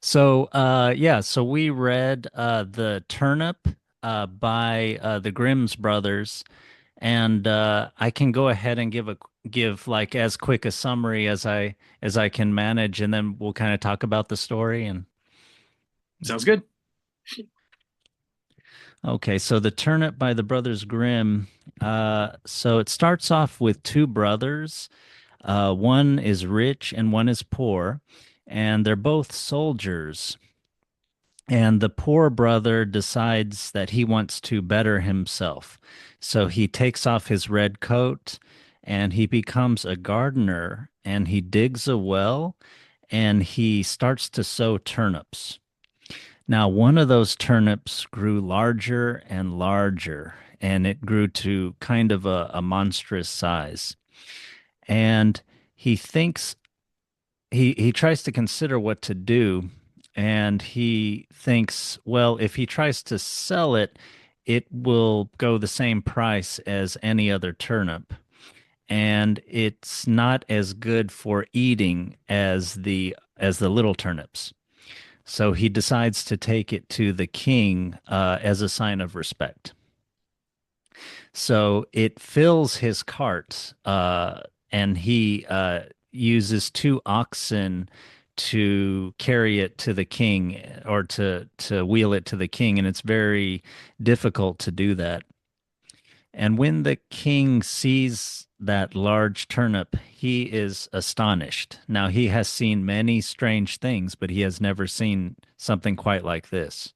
So we read the Turnip by the Grimm's brothers, and I can go ahead and give like as quick a summary as I can manage, and then we'll kind of talk about the story. And Sounds good. okay, so the Turnip by the Brothers Grimm. So it starts off with two brothers. One is rich and one is poor, and they're both soldiers. And the poor brother decides that he wants to better himself. So he takes off his red coat and he becomes a gardener and he digs a well and he starts to sow turnips. Now, one of those turnips grew larger and larger and it grew to kind of a monstrous size. And he thinks he tries to consider what to do, and he thinks, well, if he tries to sell it, it will go the same price as any other turnip, and it's not as good for eating as the little turnips. So he decides to take it to the king as a sign of respect. So it fills his cart, and he uses two oxen to carry it to the king or to wheel it to the king, and it's very difficult to do that. And when the king sees that large turnip, he is astonished. Now, he has seen many strange things, but he has never seen something quite like this,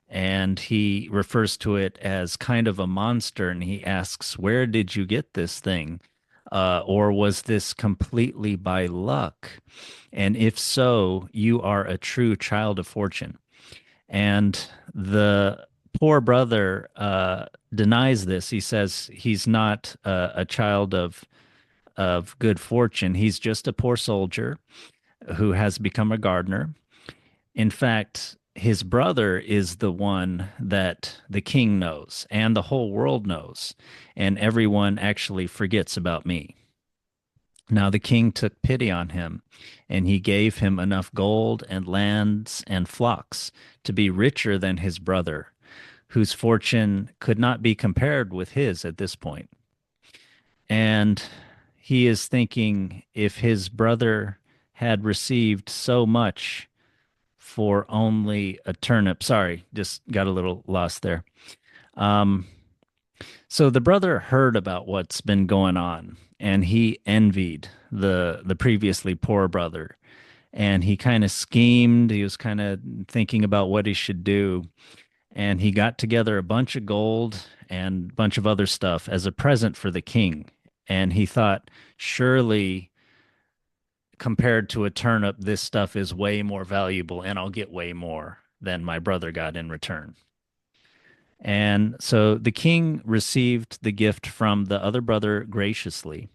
and he refers to it as kind of a monster, and he asks, where did you get this thing? Or was this completely by luck? And if so, you are a true child of fortune. And the poor brother denies this. He says he's not a child of good fortune. He's just a poor soldier who has become a gardener. In fact, his brother is the one that the king knows and the whole world knows, and everyone actually forgets about me. Now the king took pity on him, and he gave him enough gold and lands and flocks to be richer than his brother, whose fortune could not be compared with his at this point. And he is thinking, if his brother had received so much for only a turnip. Sorry, just got a little lost there. Um, so the brother heard about what's been going on, and he envied the previously poor brother, and he kind of schemed. He was kind of thinking about what he should do, and he got together a bunch of gold and a bunch of other stuff as a present for the king. And he thought, surely compared to a turnip, this stuff is way more valuable and I'll get way more than my brother got in return. And so the king received the gift from the other brother graciously,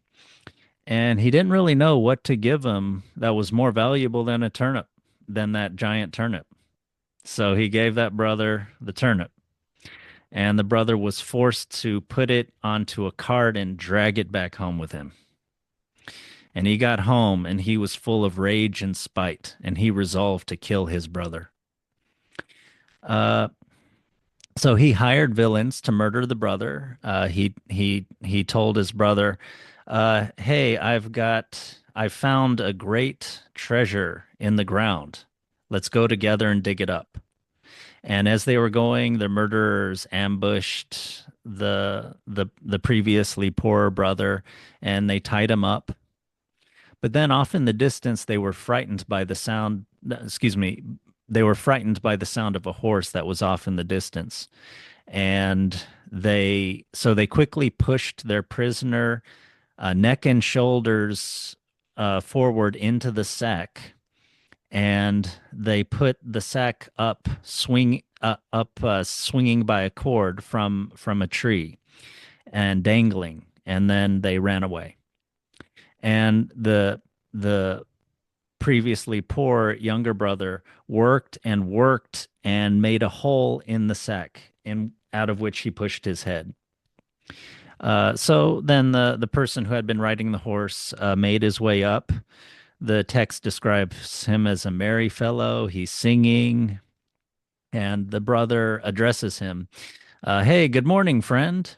and he didn't really know what to give him that was more valuable than a turnip, than that giant turnip. So he gave that brother the turnip, and the brother was forced to put it onto a cart and drag it back home with him. And he got home and he was full of rage and spite, and he resolved to kill his brother. Uh, so he hired villains to murder the brother. He told his brother, "Hey, I found a great treasure in the ground. Let's go together and dig it up." And as they were going, the murderers ambushed the previously poor brother, and they tied him up. But then off in the distance, they were frightened by the sound, excuse me, they were frightened by the sound of a horse that was off in the distance. And they quickly pushed their prisoner neck and shoulders forward into the sack, and they put the sack swinging by a cord from a tree and dangling, and then they ran away. And the previously poor younger brother worked and worked and made a hole in the sack, in out of which he pushed his head. So then the person who had been riding the horse made his way up. The text describes him as a merry fellow. He's singing, and the brother addresses him, "Hey, good morning, friend."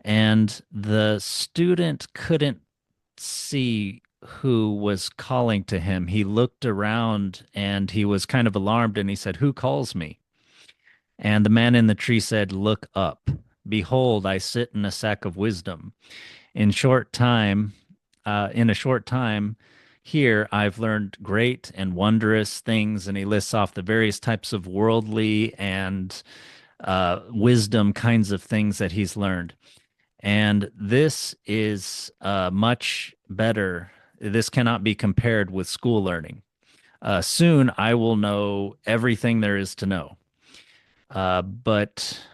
And the student couldn't see who was calling to him. He looked around and he was kind of alarmed and he said, "Who calls me?" And the man in the tree said, "Look up. Behold, I sit in a sack of wisdom. In short time, in a short time, here I've learned great and wondrous things." And he lists off the various types of worldly and wisdom kinds of things that he's learned. And this is much better. This cannot be compared with school learning. Soon I will know everything there is to know. But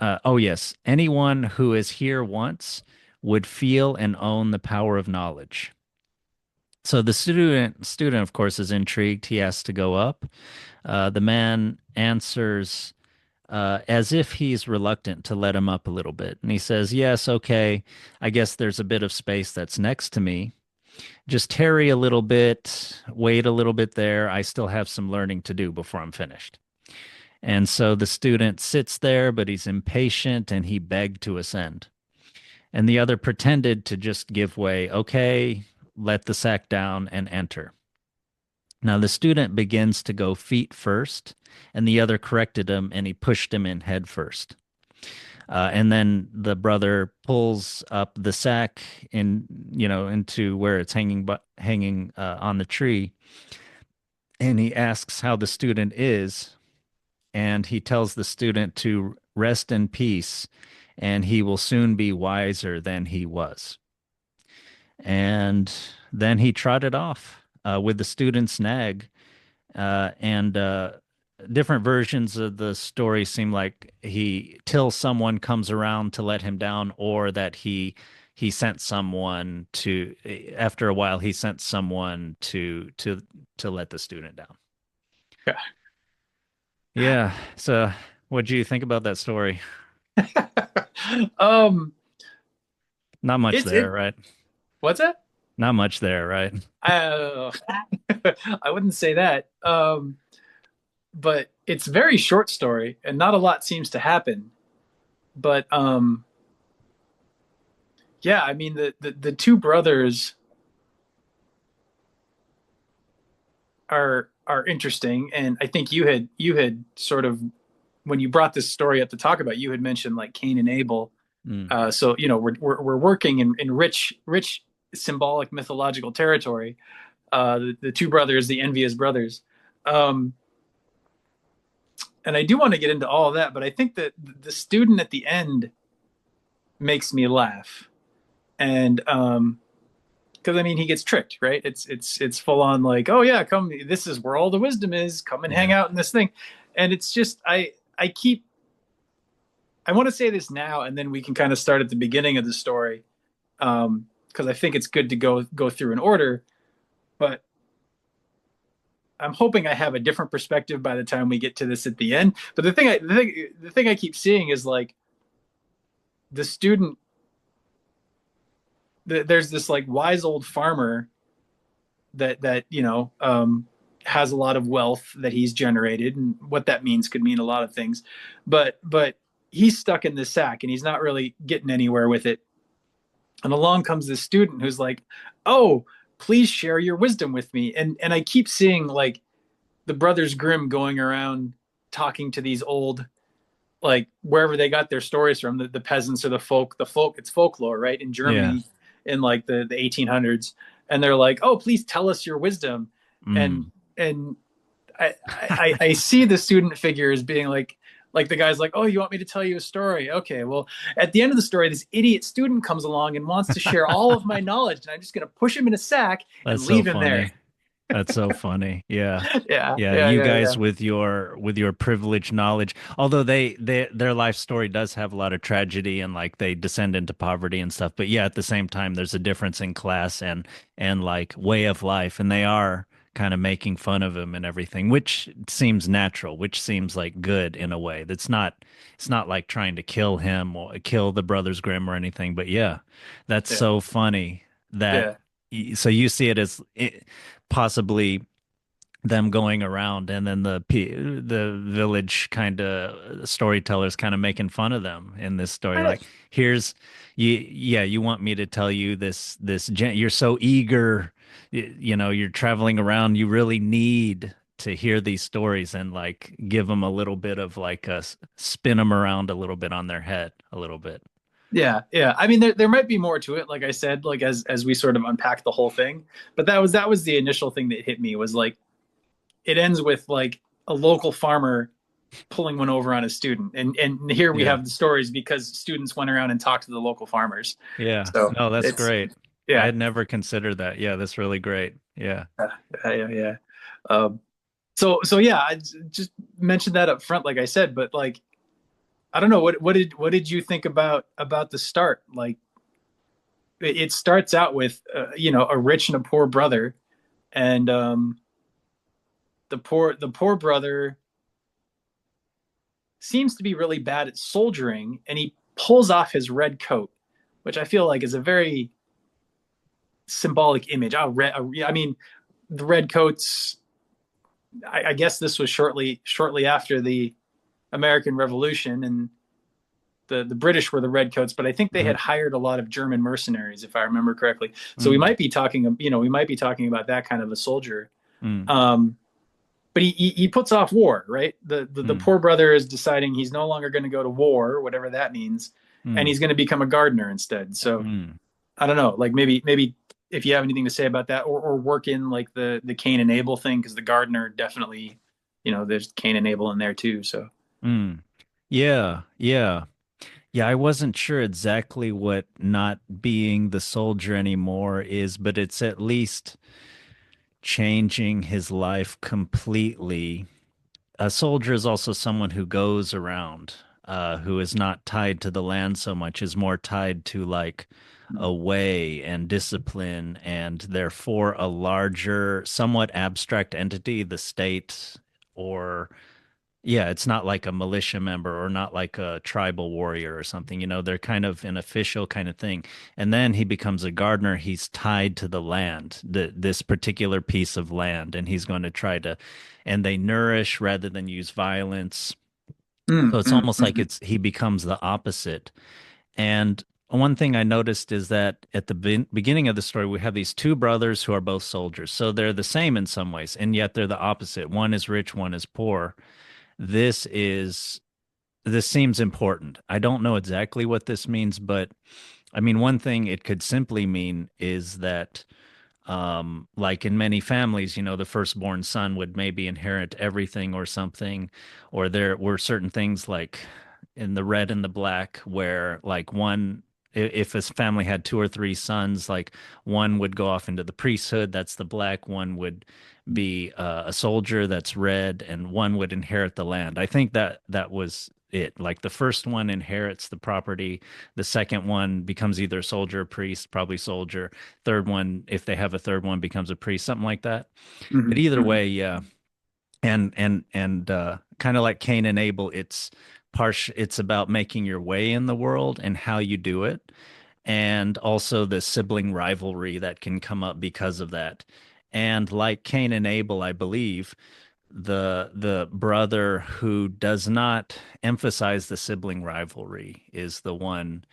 oh yes, anyone who is here once would feel and own the power of knowledge. So the student, of course, is intrigued. He asks to go up. The man answers as if he's reluctant to let him up a little bit. And he says, "Yes, okay. I guess there's a bit of space that's next to me. Just tarry a little bit, wait a little bit there. I still have some learning to do before I'm finished." And so the student sits there, but he's impatient and he begged to ascend. And the other pretended to just give way. "Okay, let the sack down and enter." Now the student begins to go feet first, and the other corrected him and he pushed him in head first. And then the brother pulls up the sack into where it's hanging on the tree, and he asks how the student is, and he tells the student to rest in peace, and he will soon be wiser than he was. And then he trotted off with the student's nag, and different versions of the story seem like he till someone comes around to let him down, or that he sent someone to after a while he sent someone to let the student down. Yeah. Yeah. So what do you think about that story? um, Not much it's there, it. right? What's that? Not much there, right? Uh, I wouldn't say that. But it's a very short story, and not a lot seems to happen. But yeah, I mean the two brothers are interesting, and I think you had sort of when you brought this story up to talk about, you had mentioned like Cain and Abel. Mm. So we're working in rich symbolic mythological territory. The two brothers, the envious brothers. Um, and I do want to get into all of that, but I think that the student at the end makes me laugh, and because I mean he gets tricked, right? It's full on like, oh yeah, come, this is where all the wisdom is. Come and hang Yeah. out in this thing, and it's just I want to say this now, and then we can kind of start at the beginning of the story, because I think it's good to go through in order. But I'm hoping I have a different perspective by the time we get to this at the end. But the thing I keep seeing is like the student. There's this like wise old farmer that has a lot of wealth that he's generated, and what that means could mean a lot of things. But he's stuck in this sack and he's not really getting anywhere with it. And along comes this student who's like, "Oh, please share your wisdom with me." And I keep seeing like the brothers Grimm going around talking to these old, like wherever they got their stories from, the peasants or the folk, it's folklore, right? In Yeah. Germany in like the 1800s. And they're like, "Oh, please tell us your wisdom." And Mm. and I see the student figure as being like the guy's like, "Oh, you want me to tell you a story? Okay, well, at the end of the story, this idiot student comes along and wants to share all of my knowledge, and I'm just going to push him in a sack and That's so leave him there." funny. That's so funny. Yeah. Yeah, Yeah, yeah, you yeah, guys yeah, with your privileged knowledge, although their life story does have a lot of tragedy and like they descend into poverty and stuff. But yeah, at the same time, there's a difference in class and like way of life, and they are kind of making fun of him and everything, which seems natural, which seems like good in a way. It's not like trying to kill him or kill the brothers Grimm or anything. But yeah, that's yeah, so funny that yeah. so you see it as possibly them going around and then the village kind of storytellers kind of making fun of them in this story, I, like, here's yeah, you want me to tell you you're so eager, you're traveling around, you really need to hear these stories, and like give them a little bit of like spin them around a little bit on their head a little bit. yeah, yeah. I mean, there might be more to it, like I said, like as we sort of unpack the whole thing. But that was the initial thing that hit me was like it ends with like a local farmer pulling one over on a student, and here we Yeah. have the stories because students went around and talked to the local farmers. Yeah. So No, that's it's great. I yeah, had never considered that. Yeah, that's really great. Yeah. yeah. Um, so yeah, I just mentioned that up front, like I said, but like I don't know what did you think about the start? Like it starts out with a rich and a poor brother, and the poor brother seems to be really bad at soldiering, and he pulls off his red coat, which I feel like is a very symbolic image. I mean, the red coats. I guess this was shortly after the American Revolution, and the British were the redcoats, but I think they Hmm. had hired a lot of German mercenaries, if I remember correctly. So we Mm, might be talking about that kind of a soldier. mm, Um, but he puts off war, right? The mm, poor brother is deciding he's no longer going to go to war, whatever that means, and mm, he's going to become a gardener instead. So mm. I don't know, like maybe if you have anything to say about that, or work in like the Cain and Abel thing, because the gardener definitely, there's Cain and Abel in there too. So Mm. Yeah, yeah. Yeah, I wasn't sure exactly what not being the soldier anymore is, but it's at least changing his life completely. A soldier is also someone who goes around, who is not tied to the land so much, is more tied to like a way and discipline, and therefore a larger, somewhat abstract entity, the state, or yeah, it's not like a militia member or not like a tribal warrior or something. They're kind of an official kind of thing. And then he becomes a gardener. He's tied to the land, this particular piece of land, and he's going to try to, and they nourish rather than use violence. mm, So it's mm, almost like mm, he becomes the opposite. And one thing I noticed is that at the beginning of the story, we have these two brothers who are both soldiers. So they're the same in some ways, and yet they're the opposite. One is rich, one is poor. This is this seems important. I don't know exactly what this means, but I mean, one thing it could simply mean is that, like in many families, the firstborn son would maybe inherit everything or something, or there were certain things like in the red and the black where, like, if a family had two or three sons, like one would go off into the priesthood, that's the black, one would be a soldier, that's red, and one would inherit the land. I think that was it. Like the first one inherits the property, the second one becomes either soldier, priest, probably soldier. Third one, if they have a third one, becomes a priest, something like that. But mm, either mm, way, yeah. And kind of like Cain and Abel, it's about making your way in the world and how you do it, and also the sibling rivalry that can come up because of that. And like Cain and Abel, I believe the brother who does not emphasize the sibling rivalry is the one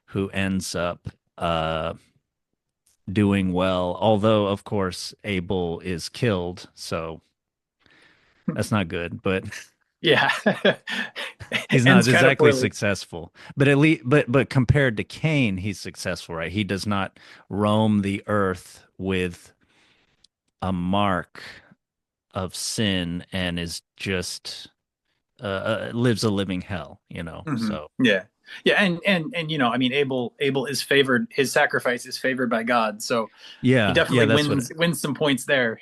who ends up doing well. Although, of course, Abel is killed, so mm. that's not good. But Yeah, he's not ends kind of exactly poorly. successful. But at least, but compared to Cain, he's successful, right? He does not roam the earth with a mark of sin and is just lives a living hell. Hmm. So Yeah, yeah, and I mean, Abel is favored. His sacrifice is favored by God, so he yeah, yeah, definitely that's what. wins some points there.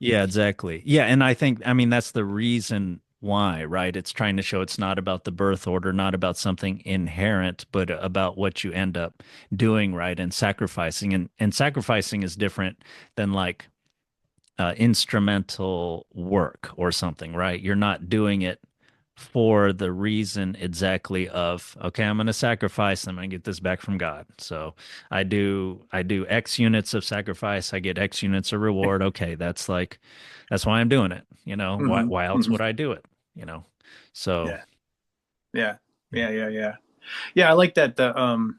Yeah, exactly. Yeah, and I mean, that's the reason why, right? It's trying to show it's not about the birth order, not about something inherent, but about what you end up doing, right? And sacrificing, and sacrificing is different than like instrumental work or something, right? You're not doing it for the reason exactly of, okay, I'm going to sacrifice, I'm going to get this back from God. So I do X units of sacrifice, I get X units of reward. Okay, that's why I'm doing it. Hmm. Why else Hmm. would I do it? You know. So, Yeah. Yeah. yeah. Yeah. Yeah. I like that the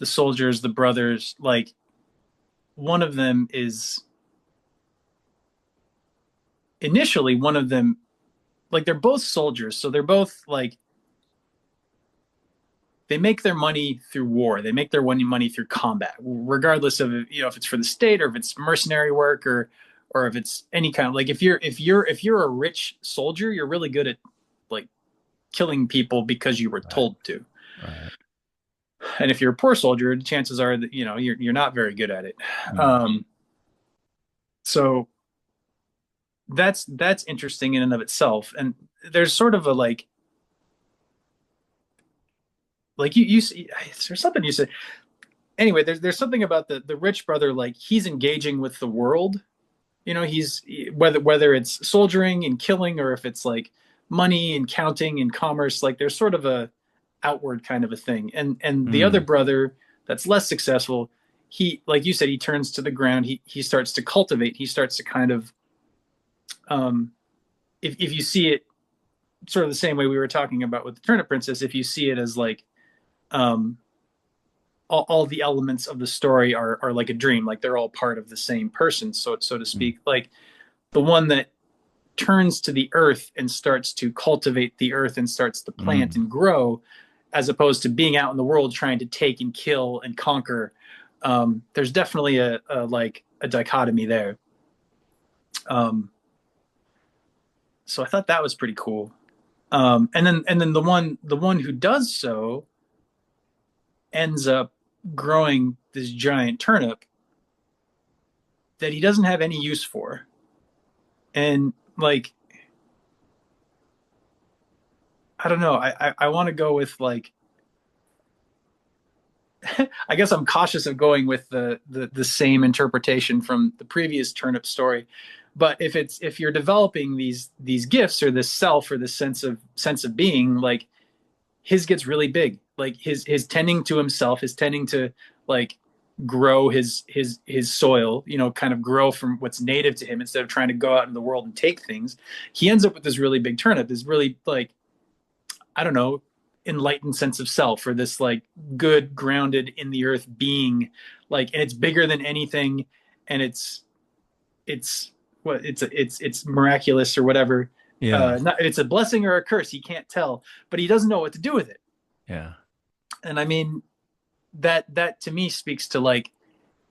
soldiers, the brothers, like one of them is initially one of them, like they're both soldiers, so they're both like they make their money through war. They make their money through combat, regardless of if it's for the state or if it's mercenary work or if it's any kind of like if you're a rich soldier, you're really good at like killing people because you were Right. told to. Right. And if you're a poor soldier, chances are that you're not very good at it. Mm. Um, so that's interesting in and of itself. And there's sort of a like you see there's something you said anyway. There's something about the rich brother, like he's engaging with the world. He's whether it's soldiering and killing or if it's like money and counting and commerce, like there's sort of a outward kind of a thing. And the other Mm. brother that's less successful, he, like you said, he turns to the ground. He starts to cultivate. He starts to kind of um if you see it sort of the same way we were talking about with the Turnip Princess, if you see it as like um all the elements of the story are like a dream, like they're all part of the same person, so to Mm. speak. Like the one that turns to the earth and starts to cultivate the earth and starts to plant Mm. and grow, as opposed to being out in the world trying to take and kill and conquer. There's definitely a like a dichotomy there. Um, so I thought that was pretty cool. And then the one who does so ends up growing this giant turnip that he doesn't have any use for. And like I don't know, I want to go with like I guess I'm cautious of going with the same interpretation from the previous turnip story. But if you're developing these gifts or this self or this sense of being, like his gets really big. Like his tending to himself, his tending to like grow his soil, kind of grow from what's native to him instead of trying to go out in the world and take things. He ends up with this really big turnip, this really like I don't know, enlightened sense of self, or this like good grounded in the earth being, like, and it's bigger than anything, and it's what it's miraculous or whatever. Yeah. It's a blessing or a curse, he can't tell, but he doesn't know what to do with it. Yeah. And I mean, that to me speaks to like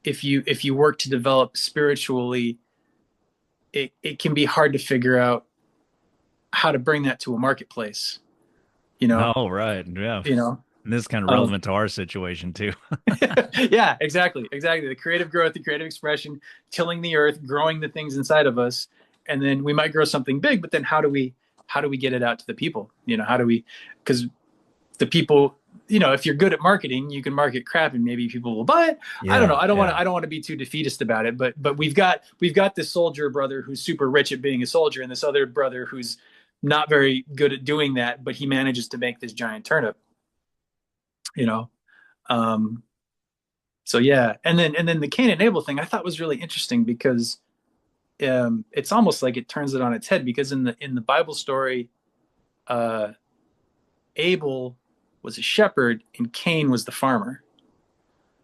if you work to develop spiritually, it can be hard to figure out how to bring that to a marketplace, you know Oh, right. Yeah. you know And this is kind of um, relevant to our situation too. yeah, exactly, the creative growth, the creative expression, tilling the earth, growing the things inside of us. And then we might grow something big, but then how do we get it out to the people? How do we, because the people, if you're good at marketing, you can market crap and maybe people will buy it. I don't know, Yeah. i don't want to Yeah. i don't want to be too defeatist about it, but we've got this soldier brother who's super rich at being a soldier, and this other brother who's not very good at doing that, but he manages to make this giant turnip, you know um so yeah. And then the Cain and Abel thing I thought was really interesting because it's almost like it turns it on its head, because in the Bible story, uh Abel was a shepherd and Cain was the farmer.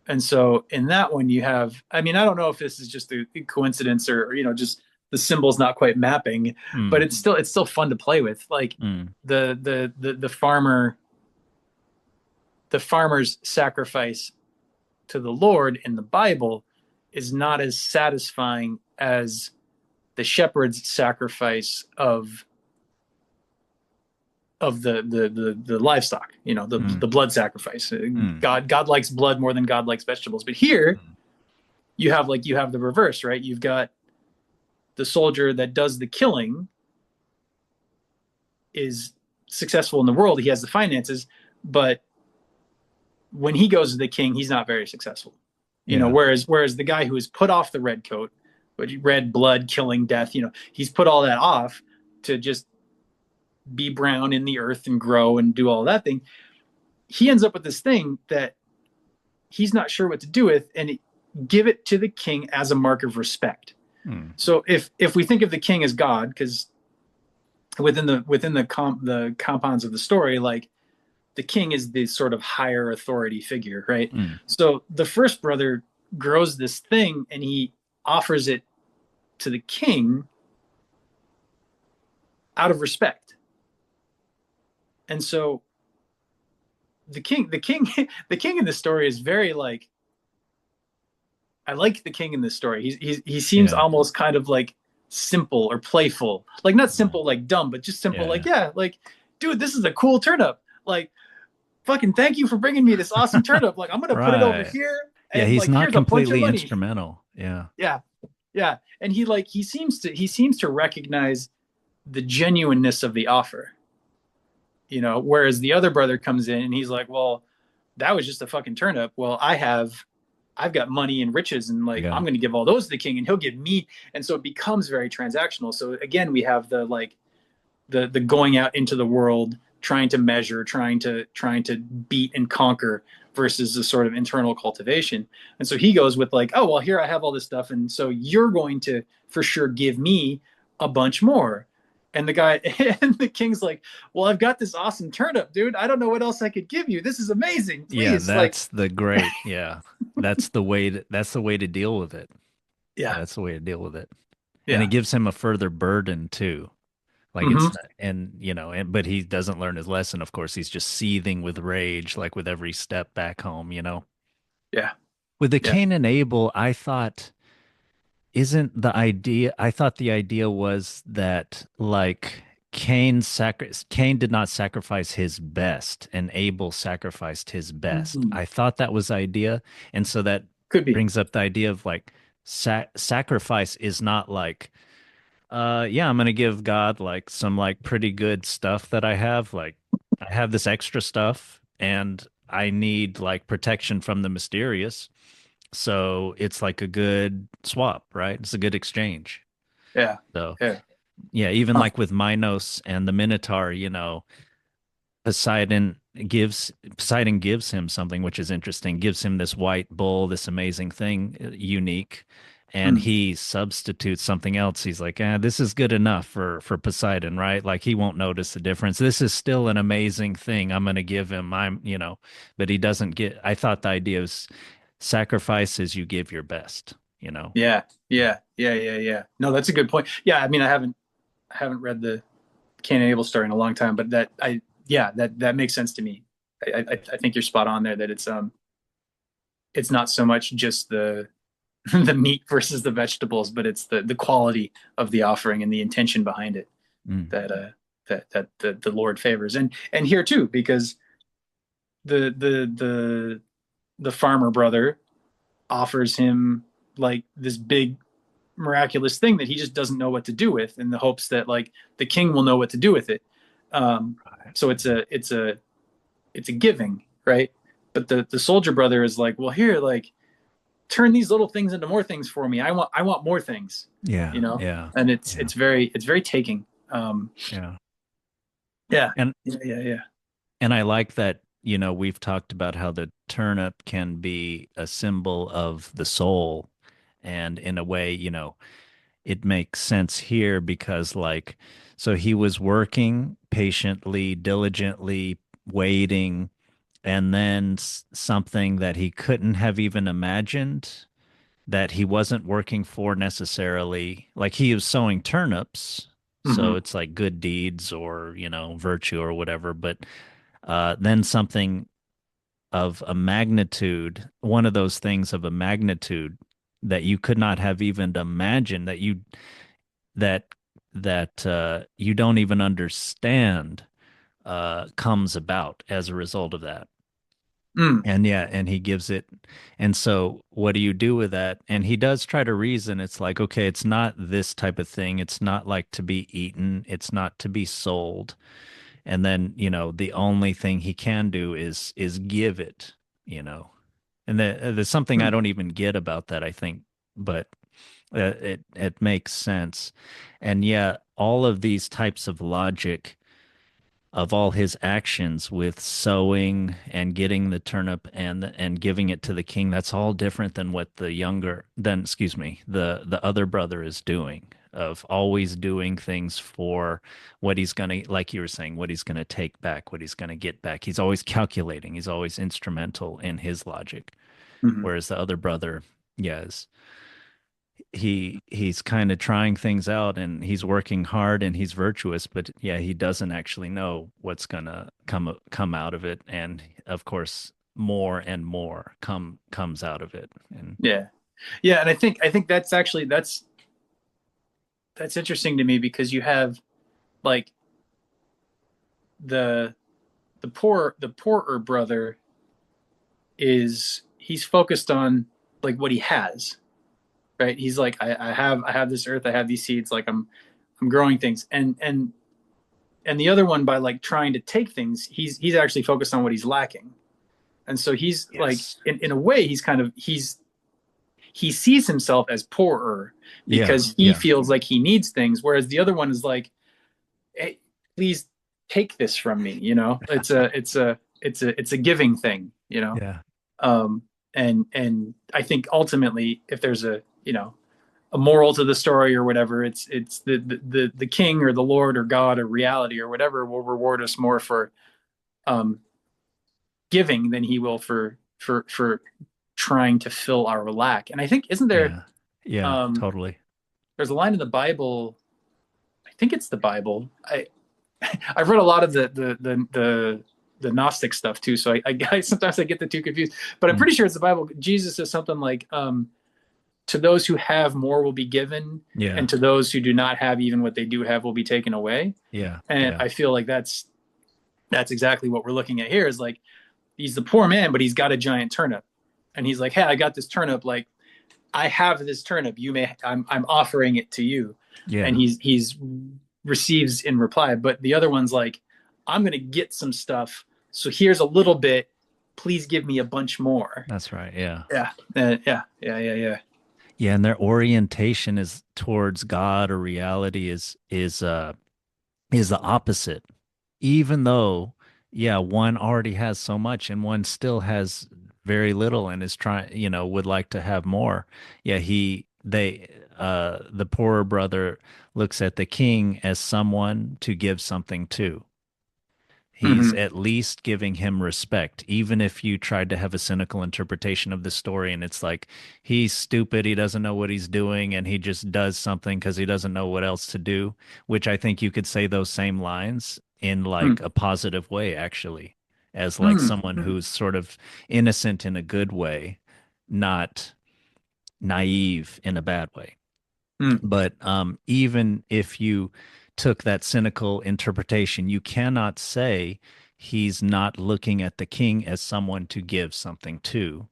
And so in that one you have, I mean, I don't know if this is just a coincidence or just the symbols not quite mapping, but Mm. it's still fun to play with. Like Mm. the farmer's sacrifice to the Lord in the Bible is not as satisfying as the shepherd's sacrifice of the livestock, the Mm. blood sacrifice. Mm. God likes blood more than God likes vegetables. But here Mm. you have the reverse, right? You've got the soldier that does the killing is successful in the world. He has the finances, but when he goes to the king, he's not very successful. Yeah. Whereas the guy who has put off the red coat, but red blood, killing, death, he's put all that off to just be brown in the earth and grow and do all that thing. He ends up with this thing that he's not sure what to do with, and give it to the king as a mark of respect. Hmm. So if we think of the king as God, because within the compounds of the story, like the king is the sort of higher authority figure, right? Hmm. So the first brother grows this thing and he offers it to the king out of respect. And so the king in this story is very like, I like the king in this story. He seems Yeah. almost kind of like simple or playful, like not Yeah. simple like dumb, but just simple like, Yeah. yeah, like, dude, this is a cool turnip. Like, fucking thank you for bringing me this awesome turnip. Like, I'm gonna put it over Right. here, Yeah, and he's like, not here's a bunch of completely money. instrumental. Yeah. Yeah, yeah. And he seems to recognize the genuineness of the offer. Whereas the other brother comes in and he's like, well, that was just a fucking turnip. Well, I've got money and riches, and like, Yeah. I'm going to give all those to the king and he'll give me. And so it becomes very transactional. So again, we have the like the going out into the world, trying to measure, trying to beat and conquer, versus the sort of internal cultivation. And so he goes with like, oh well, here I have all this stuff, and so you're going to for sure give me a bunch more. And the guy and the king's like, well, I've got this awesome turnip, dude. I don't know what else I could give you. This is amazing. Yeah, Please, like, that's the great. Yeah. That's the way to deal with it. yeah, That's the way to deal with it. And it yeah. gives him a further burden too. Like Hmm. it's not, and but he doesn't learn his lesson. Of course, he's just seething with rage, like with every step back home. Yeah, With the yeah. Cain and Abel, I thought the idea was that like Cain did not sacrifice his best and Abel sacrificed his best. Mhm. I thought that was the idea. And so that Could be. brings up the idea of like sacrifice is not like yeah, I'm gonna give God like some like pretty good stuff that I have. Like I have this extra stuff and I need like protection from the mysterious. So it's like a good swap, right? It's a good exchange. Yeah, So yeah. yeah, even Huh. like with Minos and the Minotaur, Poseidon gives him something which is interesting, gives him this white bull, this amazing thing, unique, and Mm. he substitutes something else. He's like, this is good enough for Poseidon, right? Like he won't notice the difference. This is still an amazing thing. I'm gonna give him. But he doesn't get. I thought the idea was sacrifice is you give your best. Yeah, yeah, yeah, yeah, yeah. No, that's a good point. Yeah, I mean, I haven't read the Cain and Abel story in a long time, but yeah, that makes sense to me. I think you're spot on there, that it's not so much just the the meat versus the vegetables, but it's the quality of the offering and the intention behind it Mm. that the Lord favors. And here too, because the the farmer brother offers him like this big miraculous thing that he just doesn't know what to do with, in the hopes that like the king will know what to do with it. Um, Right. so it's a giving, right? But the soldier brother is like, well, here, like, turn these little things into more things for me. I want more things, Yeah, yeah, and it's yeah, it's very it's very taking. Um, yeah. yeah, And yeah, yeah, yeah. and I like that, we've talked about how the turnip can be a symbol of the soul. And in a way, it makes sense here because, like, so he was working patiently, diligently, waiting, and then something that he couldn't have even imagined that he wasn't working for necessarily. Like he was sowing turnips. So Hmm. it's like good deeds or, virtue or whatever. But then something of a magnitude, one of those things of a magnitude that you could not have even imagined that you don't even understand comes about as a result of that. Mm. And yeah, and he gives it. And so what do you do with that? And he does try to reason. It's like, okay, it's not this type of thing. It's not like to be eaten. It's not to be sold. And then, the only thing he can do is give it. And there's something I Mm. don't even get about that, I think, but it makes sense. And yeah, all of these types of logic of all his actions with sowing and getting the turnip and giving it to the king, that's all different than what excuse me, the other brother is doing, of always doing things for what he's gonna, like you were saying, what he's gonna take back, what he's gonna get back. He's always calculating, he's always instrumental in his logic. Hmm. Whereas the other brother, yes, he's kind of trying things out and he's working hard and he's virtuous, but yeah, he doesn't actually know what's gonna come out of it. And of course, more and more comes out of it. And Yeah. Yeah, and I think that's actually that's interesting to me because you have like the the poorer brother is he's focused on like what he has, right? He's like, I have this earth, I have these seeds, like I'm growing things, and the other one by like trying to take things, he's actually focused on what he's lacking, and so he's like yes, in a way he's kind of he sees himself as poorer yeah, because he yeah, feels like he needs things, whereas the other one is like, hey, please take this from me, you know? It's a giving thing, you know? yeah, Um and I think ultimately if there's a, you know, a moral to the story or whatever, it's the king or the Lord or God or reality or whatever will reward us more for um giving than he will for trying to fill our lack. And I think isn't there yeah, yeah, um totally. there's a line in the Bible, I think it's the Bible. I've read a lot of the Gnostic stuff too, so I sometimes I get the two confused. But I'm Mm, pretty sure it's the Bible. Jesus says something like, "To those who have more will be given, yeah, and to those who do not have even what they do have will be taken away." yeah, And yeah, I feel like that's exactly what we're looking at here. Is like he's the poor man, but he's got a giant turnip, and he's like, "Hey, I got this turnip. Like I have this turnip. You may I'm offering it to you." And yeah, he's receives in reply. But the other one's like, I'm gonna get some stuff. So here's a little bit. Please give me a bunch more. that's right, yeah. Yeah. Yeah. Yeah, and their orientation is towards God or reality is the opposite. Even though, yeah, one already has so much and one still has very little and is trying, would like to have more. Yeah, the poorer brother looks at the king as someone to give something to. He's Mm-hmm. at least giving him respect, even if you tried to have a cynical interpretation of the story and it's like he's stupid, he doesn't know what he's doing, and he just does something because he doesn't know what else to do, which I think you could say those same lines in like a positive way, actually, as like someone Mm-hmm. who's sort of innocent in a good way, not naive in a bad way. Mm-hmm. But even if you took that cynical interpretation, you cannot say he's not looking at the king as someone to give something to,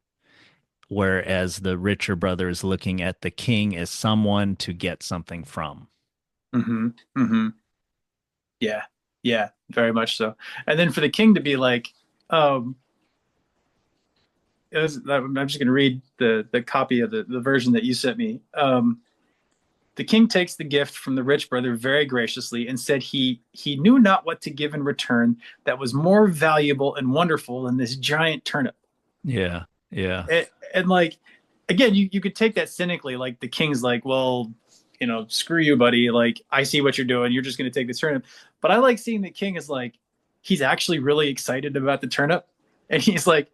whereas the richer brother is looking at the king as someone to get something from. Mm-hmm. Mm-hmm. Yeah. Yeah. Very much so. And then for the king to be like, um, I'm just going to read the copy of the version that you sent me. The king takes the gift from the rich brother very graciously and said he knew not what to give in return that was more valuable and wonderful than this giant turnip. Yeah, yeah, And like again, you could take that cynically, like the king's like, well, you know, screw you, buddy. Like I see what you're doing. You're just going to take this turnip. But I like seeing the king is like he's actually really excited about the turnip, and he's like,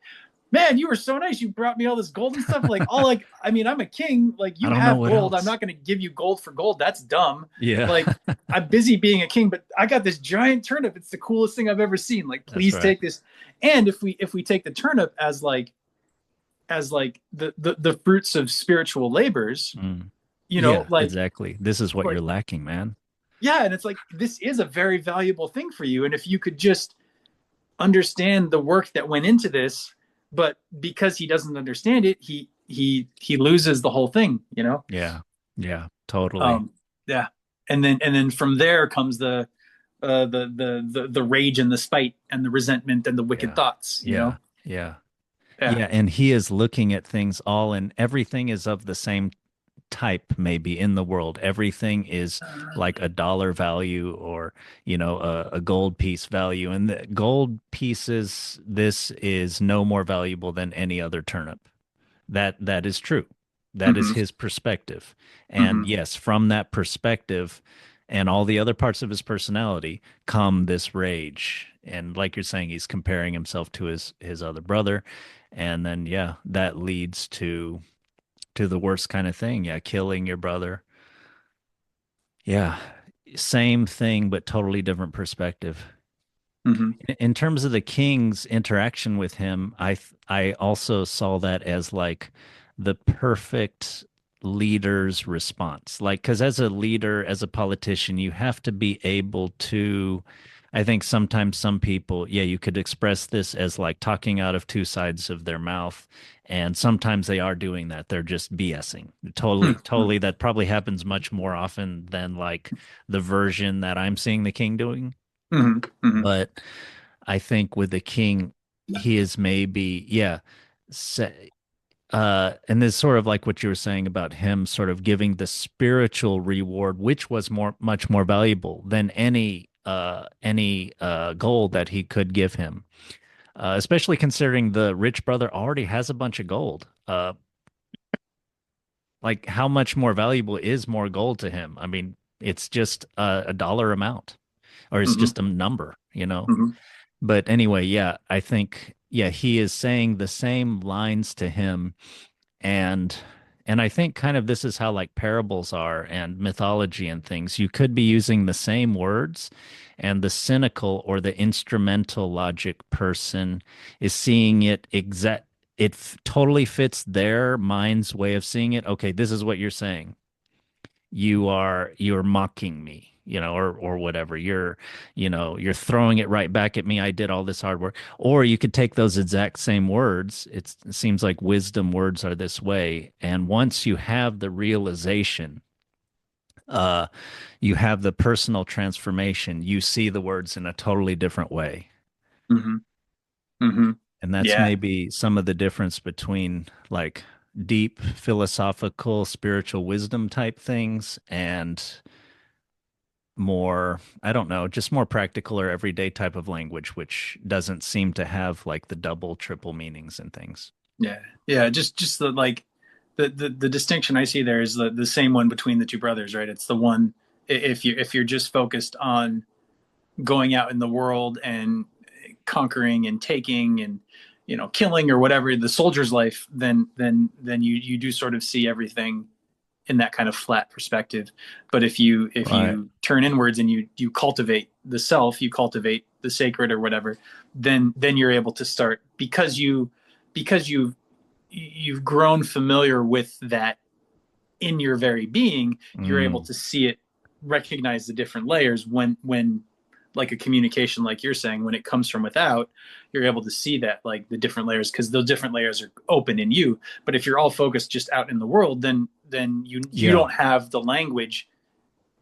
man, you were so nice. You brought me all this gold and stuff. Like, all like, I mean, I'm a king. Like, I you don't know have what gold. I'm else. not going to give you gold for gold. That's dumb. Yeah, Like, I'm busy being a king, but I got this giant turnip. It's the coolest thing I've ever seen. Like, that's please right. take this. And if we take the turnip as like the fruits of spiritual labors, Mm. you know, Yeah, exactly. This is what you're like lacking, man. yeah, and it's like this is a very valuable thing for you. And if you could just understand the work that went into this, but because he doesn't understand it, he loses the whole thing, you know. Yeah, yeah, totally. um yeah, and then from there comes the rage and the spite and the resentment and the wicked Yeah, thoughts, you know. yeah, yeah. Yeah. Yeah, and he is looking at things all, and everything is of the same type maybe in the world. Everything is like a dollar value or, a gold piece value. And the gold pieces, this is no more valuable than any other turnip. That is true. That is Hmm. his perspective. And Hmm. yes, from that perspective and all the other parts of his personality come this rage. And like you're saying, he's comparing himself to his other brother. And then yeah, that leads to the worst kind of thing. Yeah, killing your brother. Yeah. Same thing, but totally different perspective. Hmm. In terms of the king's interaction with him, I also saw that as like the perfect leader's response. Like, because as a leader, as a politician, you have to be able to. I think sometimes some people, yeah, you could express this as like talking out of two sides of their mouth. And sometimes they are doing that. They're just BSing. Totally, Hmm. totally. That probably happens much more often than like the version that I'm seeing the king doing. Hmm. Hmm. But I think with the king, he is maybe, yeah, say, and this is sort of like what you were saying about him sort of giving the spiritual reward, which was much more valuable than any gold that he could give him. Especially considering the rich brother already has a bunch of gold. Like how much more valuable is more gold to him? I mean, it's just a dollar amount, or it's Hmm. just a number, Hmm. But anyway, yeah, I think yeah, he is saying the same lines to him and I think kind of this is how like parables are and mythology and things. You could be using the same words and the cynical or the instrumental logic person is seeing it exact totally fits their mind's way of seeing it. Okay, this is what you're saying. You're mocking me, or whatever. You're throwing it right back at me. I did all this hard work. Or you could take those exact same words. It seems like wisdom words are this way. And once you have the realization, uh, you have the personal transformation, you see the words in a totally different way. Hmm. Hmm. And that's Yeah. maybe some of the difference between like deep philosophical spiritual wisdom type things and more, I don't know, just more practical or everyday type of language, which doesn't seem to have like the double, triple meanings and things. Yeah. Yeah. Just the like the distinction I see there is the same one between the two brothers, right? It's the one if you're just focused on going out in the world and conquering and taking and killing or whatever the soldier's life, then you do sort of see everything in that kind of flat perspective. But if Right. you turn inwards and you cultivate the self, you cultivate the sacred or whatever, then you're able to start because you've grown familiar with that in your very being, you're able Mm. to see it, recognize the different layers when like a communication like you're saying, when it comes from without, you're able to see that, like the different layers, because those different layers are open in you. But if you're all focused just out in the world, then you Yeah. don't have the language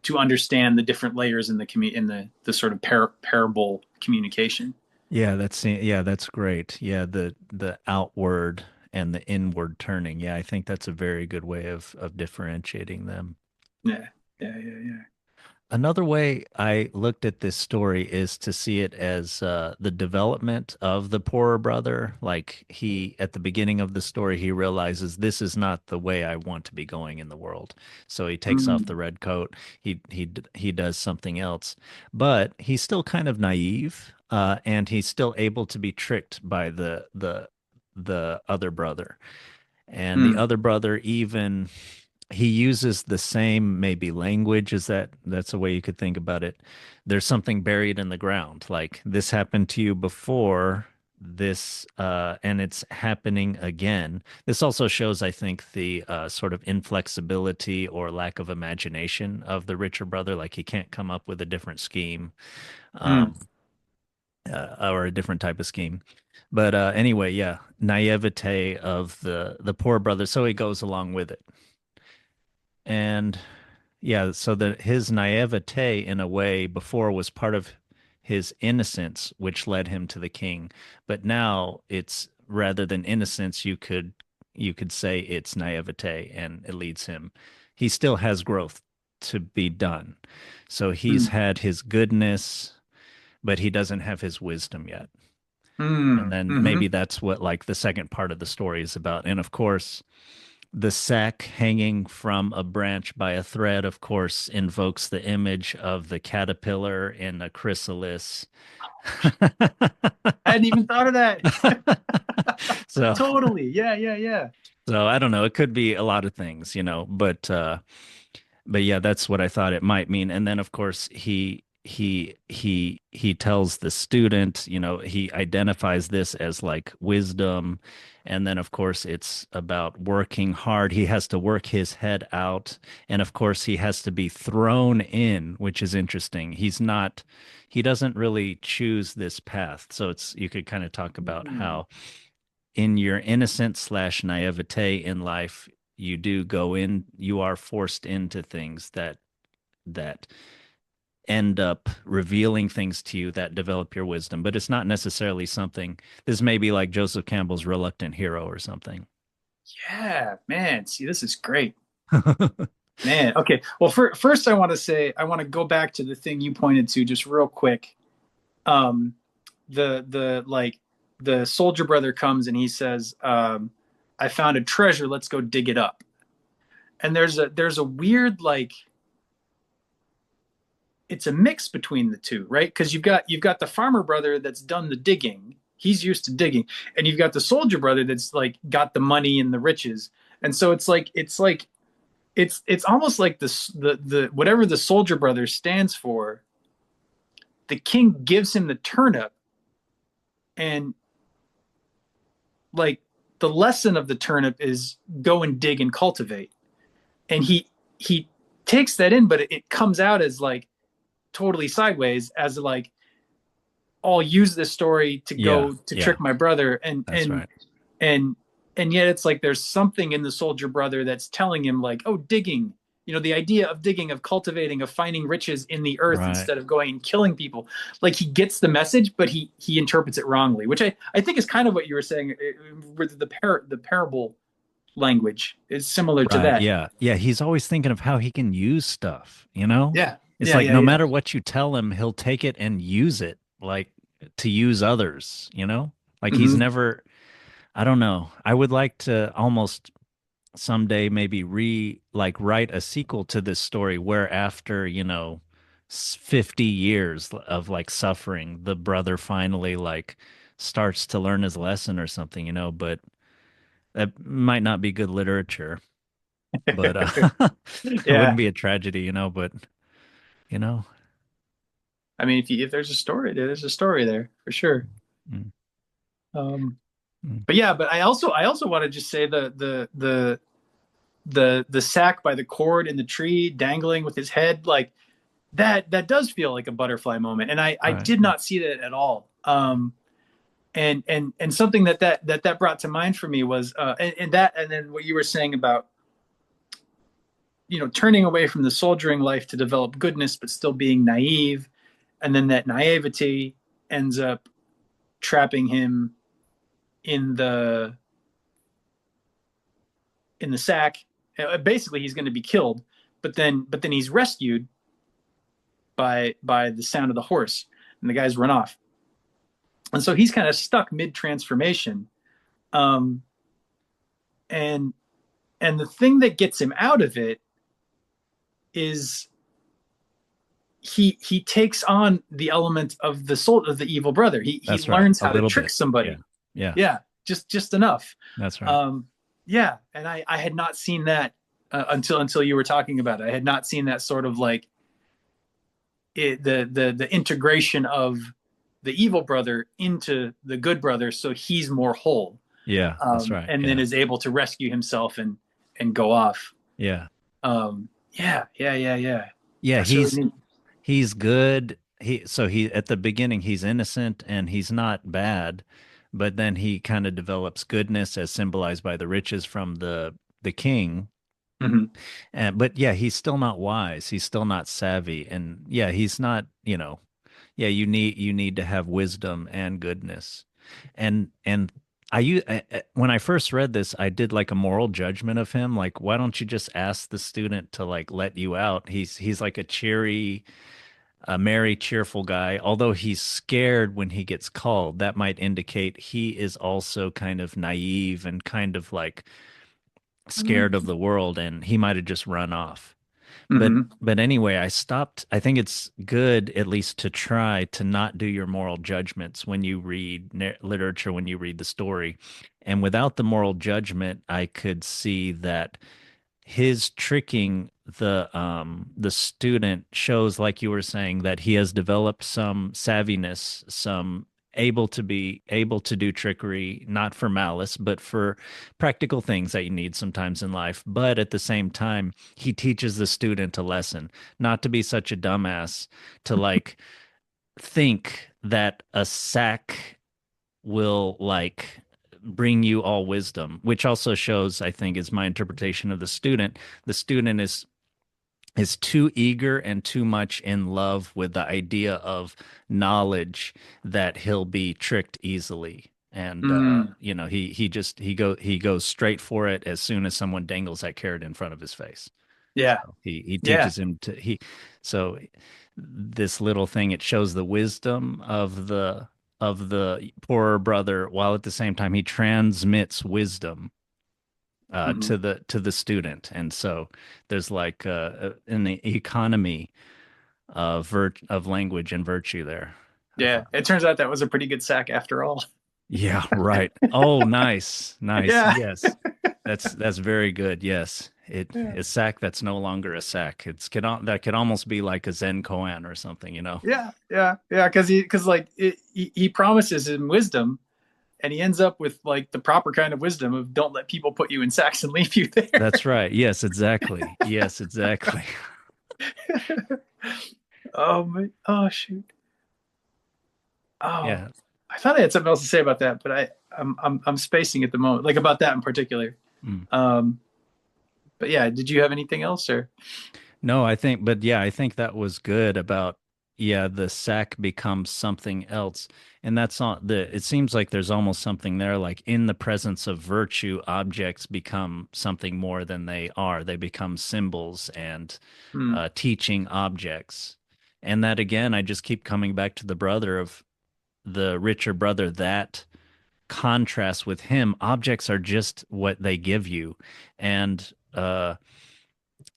to understand the different layers in the sort of parable communication. Yeah, that's great. Yeah, the outward and the inward turning. Yeah, I think that's a very good way of differentiating them. Yeah, yeah, yeah, yeah. Another way I looked at this story is to see it as the development of the poorer brother. Like at the beginning of the story, he realizes this is not the way I want to be going in the world. So he takes off the Mm, red coat. He does something else, but he's still kind of naive, and he's still able to be tricked by the other brother. And the mm, other brother even he uses the same maybe language. That's a way you could think about it. There's something buried in the ground, like this happened to you before this, and it's happening again. This also shows, I think, the sort of inflexibility or lack of imagination of the richer brother. Like he can't come up with a different scheme, mm, um, or a different type of scheme. But anyway, yeah, naivete of the poor brother, so he goes along with it. And yeah, so that his naivete in a way before was part of his innocence, which led him to the king. But now it's rather than innocence, you could say it's naivete and it leads him. he still has growth to be done. So he's Mm. had his goodness, but he doesn't have his wisdom yet. And Mm. then Hmm. maybe that's what like the second part of the story is about. And of course, the sack hanging from a branch by a thread, of course, invokes the image of the caterpillar in a chrysalis. I hadn't even thought of that. so Totally. Yeah, yeah, yeah. so I don't know. It could be a lot of things, but yeah, that's what I thought it might mean. And then of course he tells the student, he identifies this as like wisdom. And then of course it's about working hard. He has to work his head out. And of course he has to be thrown in, which is interesting. He doesn't really choose this path. So you could kind of talk about Mm. how in your innocence slash naivete in life, you are forced into things that end up revealing things to you that develop your wisdom. But it's not necessarily something, this may be like Joseph Campbell's Reluctant Hero or something. Yeah, man. See, this is great. Man. Okay. Well, first I want to say I want to go back to the thing you pointed to just real quick. Um, the like the soldier brother comes and he says, I found a treasure, let's go dig it up. And there's a weird like it's a mix between the two, right? Because you've got the farmer brother that's done the digging. He's used to digging, and you've got the soldier brother that's like got the money and the riches. And so it's almost like the whatever the soldier brother stands for, the king gives him the turnip, and like the lesson of the turnip is go and dig and cultivate. And he takes that in, but it comes out as like totally sideways, as like I'll use this story to Yeah, go to yeah, trick my brother, and that's and right. and and yet it's like there's something in the soldier brother that's telling him like, oh, digging, the idea of digging, of cultivating, of finding riches in the earth Right. instead of going and killing people. Like he gets the message, but he interprets it wrongly, which I think is kind of what you were saying with the parable language is similar to Right. that. Yeah. Yeah. He's always thinking of how he can use stuff, you know? Yeah, It's yeah, like yeah, no yeah. matter what you tell him, he'll take it and use it, like to use others, you know? Like he's Hmm. never, I don't know. I would like to almost someday maybe like write a sequel to this story where after, 50 years of like suffering, the brother finally like starts to learn his lesson or something, but that might not be good literature. But it wouldn't Yeah, be a tragedy, but you know. I mean, if there's a story there, there's a story there for sure. Mm, Um, mm. but yeah, but I also want to just say the sack by the cord in the tree dangling with his head, like that does feel like a butterfly moment, and I Right. did not see that at all. And something that brought to mind for me was and then what you were saying about turning away from the soldiering life to develop goodness but still being naive, and then that naivety ends up trapping him in the sack. Basically, he's going to be killed, but then he's rescued by the sound of the horse, and the guys run off, and so he's kind of stuck mid transformation. Um, and and the thing that gets him out of it is he takes on the element of the soul of the evil brother. He That's right. learns A how to little trick bit. Yeah. somebody. Yeah. Yeah, just enough. That's right. Um, yeah, and I had not seen that until you were talking about it. I had not seen that sort of like the integration of the evil brother into the good brother, so he's more whole, Yeah. That's right. and then Yeah. is able to rescue himself and go off. Yeah. Yeah, yeah, yeah, yeah. Yeah. That's really neat. He's good. He at the beginning he's innocent and he's not bad, but then he kind of develops goodness as symbolized by the riches from the king. Hmm. But yeah, he's still not wise. He's still not savvy. And yeah, he's not, yeah, you need to have wisdom and goodness. And when I first read this, I did like a moral judgment of him. Like, why don't you just ask the student to like let you out? He's like a merry, cheerful guy. Although he's scared when he gets called, that might indicate he is also kind of naive and kind of like scared of the world, and he might have just run off. But Hmm. but anyway, I stopped. I think it's good at least to try to not do your moral judgments when you read literature, when you read the story. And without the moral judgment, I could see that his tricking the student shows, like you were saying, that he has developed some savviness, some able to do trickery, not for malice, but for practical things that you need sometimes in life. But at the same time, he teaches the student a lesson, not to be such a dumbass, to like think that a sack will like bring you all wisdom, which also shows, I think, is my interpretation of the student. The student is too eager and too much in love with the idea of knowledge that he'll be tricked easily. And Mm. he goes straight for it as soon as someone dangles that carrot in front of his face. Yeah. So he Yeah. teaches him to he so this little thing, it shows the wisdom of the poorer brother, while at the same time he transmits wisdom Hmm. to the student. And so there's like an economy of language and virtue there, I Yeah. thought. It turns out that was a pretty good sack after all. Yeah, right. Oh, nice. Nice. Yeah. Yes. That's very good. Yes. It Yeah. is sack that's no longer a sack. That could almost be like a Zen koan or something, you know. Yeah. Yeah. Yeah. Because like he promises him wisdom, and he ends up with like the proper kind of wisdom of don't let people put you in sacks and leave you there. That's right. Yes, exactly. Yes, exactly. Oh my. Oh shoot. Oh, Yeah. I thought I had something else to say about that, but I'm spacing at the moment, like about that in particular. Mm. Um, but yeah, did you have anything else or? No, but yeah, I think that was good about, yeah, the sack becomes something else. And that's not it seems like there's almost something there, like in the presence of virtue, objects become something more than they are. They become symbols and Hmm. teaching objects. And that again, I just keep coming back to the brother of the richer brother, that contrast with him. Objects are just what they give you. And,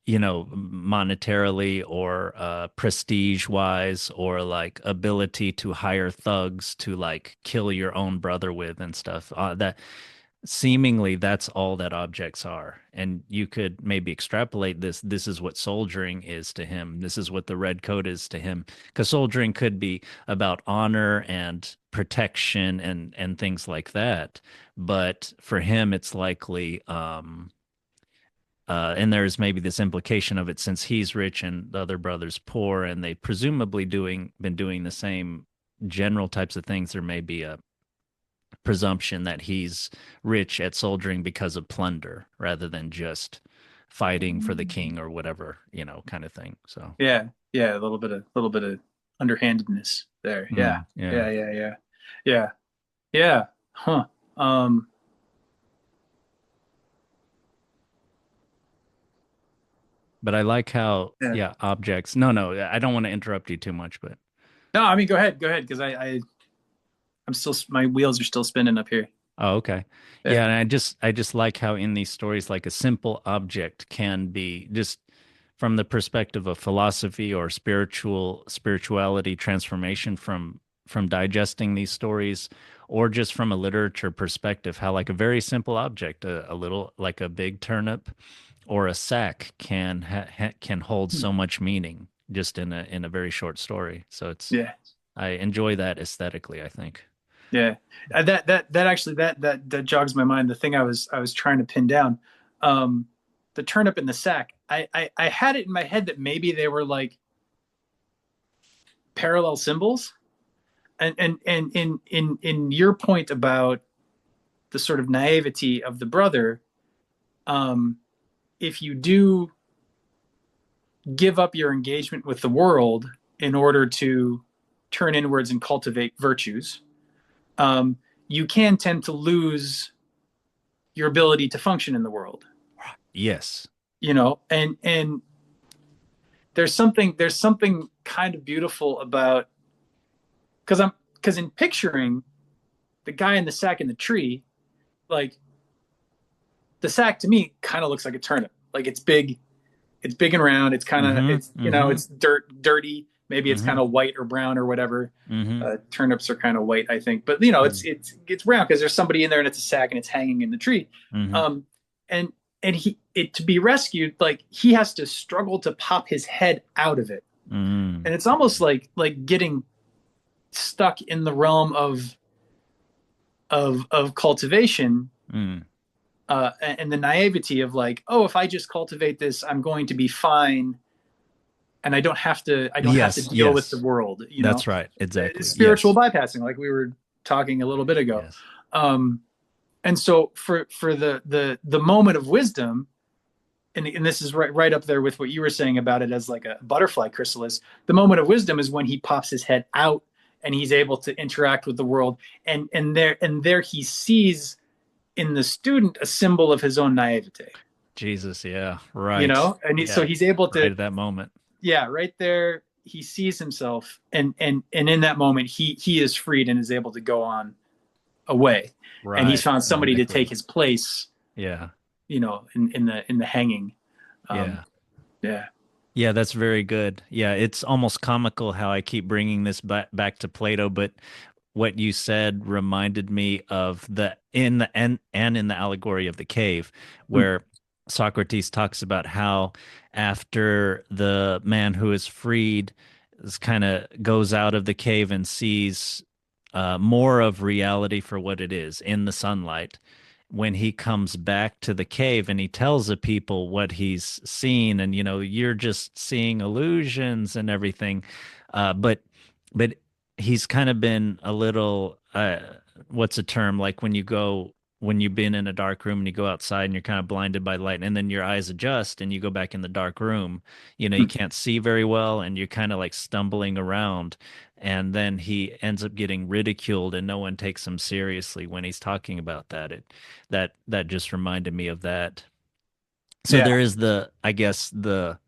monetarily or prestige wise, or like ability to hire thugs to like kill your own brother with and stuff. That seemingly that's all that objects are. And you could maybe extrapolate this. This is what soldiering is to him. This is what the red coat is to him. Because soldiering could be about honor and protection and things like that. But for him, it's likely and there's maybe this implication of it, since he's rich and the other brother's poor, and they presumably been doing the same general types of things. There may be a presumption that he's rich at soldiering because of plunder rather than just fighting for the king or whatever, kind of thing. So, Yeah, yeah, a little bit of underhandedness there. Yeah, yeah. yeah, yeah, yeah, yeah, yeah. Huh. Um, But I like how, yeah. yeah, objects. No, no, I don't want to interrupt you too much, but No, I mean, go ahead, because I'm still my wheels are still spinning up here. oh, okay. Yeah, Yeah. and I just like how in these stories, like a simple object can be just from the perspective of philosophy or spirituality transformation from digesting these stories, or just from a literature perspective, how like a very simple object, a little like a big turnip or a sack can hold Hmm. so much meaning just in a very short story. So Yeah. I enjoy that aesthetically, I think. Yeah, that actually that jogs my mind. The thing I was trying to pin down, um, the turnip in the sack. I had it in my head that maybe they were like parallel symbols, and in your point about the sort of naivety of the brother, um, if you do give up your engagement with the world in order to turn inwards and cultivate virtues, um, you can tend to lose your ability to function in the world, Yes. and there's something kind of beautiful about, because in picturing the guy in the sack in the tree, like the sack to me kind of looks like a turnip. Like it's big and round. It's kind of Mm-hmm. it's Mm-hmm. it's dirty. Maybe it's kind Mm-hmm. of white or brown or whatever. Mm-hmm. Turnips are kind of white, I think, but it's brown because there's somebody in there and it's a sack and it's hanging in the tree. Mm-hmm. Um, and to be rescued, like he has to struggle to pop his head out of it, Mm-hmm. and it's almost like getting stuck in the realm of cultivation, Mm-hmm. and the naivety of like, oh, if I just cultivate this, I'm going to be fine, and I don't have to Yes, deal with the yes. world. That's right. It's Exactly. spiritual Yes. bypassing, like we were talking a little bit ago. Yes. Um, and so for the moment of wisdom, and this is right up there with what you were saying about it as like a butterfly chrysalis. The moment of wisdom is when he pops his head out and he's able to interact with the world, and there he sees in the student a symbol of his own naivete. Jesus, yeah. Right. So Yeah. he's able Right to, at that moment. yeah, right there he sees himself, and in that moment he is freed and is able to go on away, and he's Right. found somebody to take Exactly. his place, Yeah. in the hanging. um Yeah. yeah. Yeah, that's very good. Yeah, it's almost comical how I keep bringing this back to Plato, but what you said reminded me of the in the and in the allegory of the cave, Mm, where Socrates talks about how after the man who is freed kind of goes out of the cave and sees more of reality for what it is in the sunlight. When he comes back to the cave and he tells the people what he's seen, and you're just seeing illusions and everything, but he's kind of been a little what's a term, like when you've been in a dark room and you go outside and you're kind of blinded by light and then your eyes adjust and you go back in the dark room, you mm, can't see very well and you're kind of like stumbling around, and then he ends up getting ridiculed and no one takes him seriously when he's talking about that just reminded me of that. So yeah. there is I guess the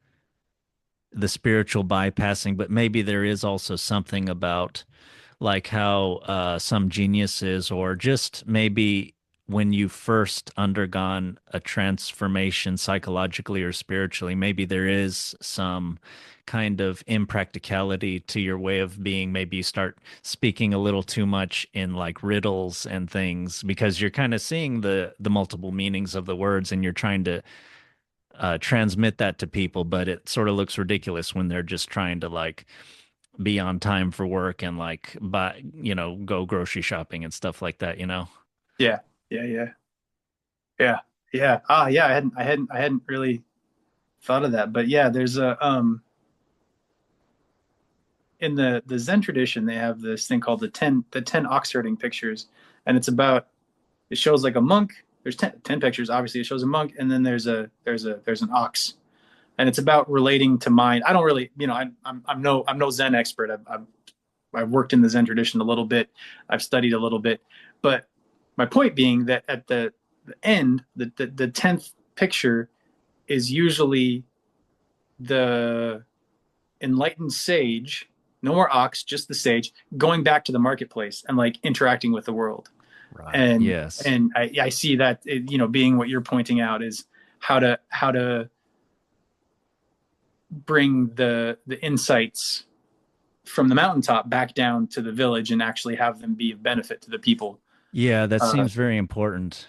spiritual bypassing, but maybe there is also something about like how some geniuses, or just maybe when you first undergone a transformation psychologically or spiritually, maybe there is some kind of impracticality to your way of being. Maybe you start speaking a little too much in like riddles and things because you're kind of seeing the multiple meanings of the words and you're trying to transmit that to people, but it sort of looks ridiculous when they're just trying to like be on time for work and like buy, go grocery shopping and stuff like that. Yeah. Yeah. Yeah. Yeah. Yeah. Yeah, I hadn't really thought of that, but yeah, there's a in the Zen tradition, they have this thing called the ten ox herding pictures, and it shows like a monk. There's ten pictures. Obviously, it shows a monk, and then there's an ox, and it's about relating to mind. I don't really, I'm no Zen expert. I've worked in the Zen tradition a little bit. I've studied a little bit, but my point being that at the end, the 10th picture is usually the enlightened sage, no more ox, just the sage, going back to the marketplace and like interacting with the world. Right. And Yes. and I see that, being what you're pointing out is how to bring the insights from the mountaintop back down to the village and actually have them be of benefit to the people. Yeah, that Uh, seems very important.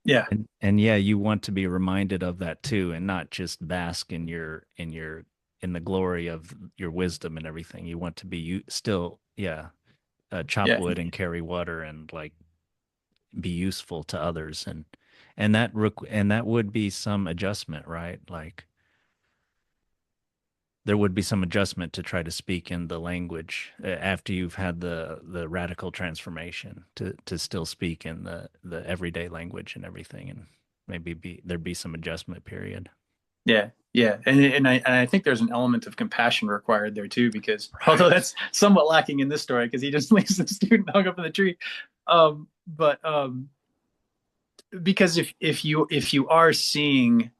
yeah, And yeah, you want to be reminded of that too, and not just bask in the glory of your wisdom and everything. You want to be still, yeah, chop yeah, wood and carry water and like be useful to others, and that would be some adjustment, right? Like there would be some adjustment to try to speak in the language after you've had the radical transformation to still speak in the everyday language and everything, and maybe there'd be some adjustment period. yeah, yeah. And I think there's an element of compassion required there too, because although Right. that's somewhat lacking in this story, because he just leaves the student hung up in the tree. But because if you are seeing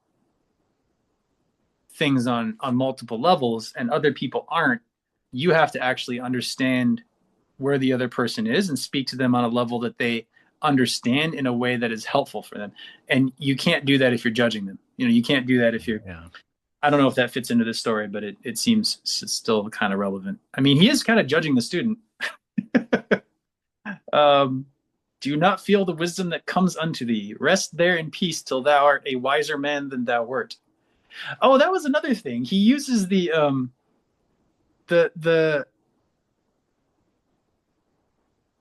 things on multiple levels and other people aren't, you have to actually understand where the other person is and speak to them on a level that they understand in a way that is helpful for them. And you can't do that if you're judging them. You can't do that if you're. Yeah. I don't know if that fits into this story, but it seems still kind of relevant. I mean, he is kind of judging the student. um, do you not feel the wisdom that comes unto thee? Rest there in peace till thou art a wiser man than thou wert. Oh, that was another thing. He uses the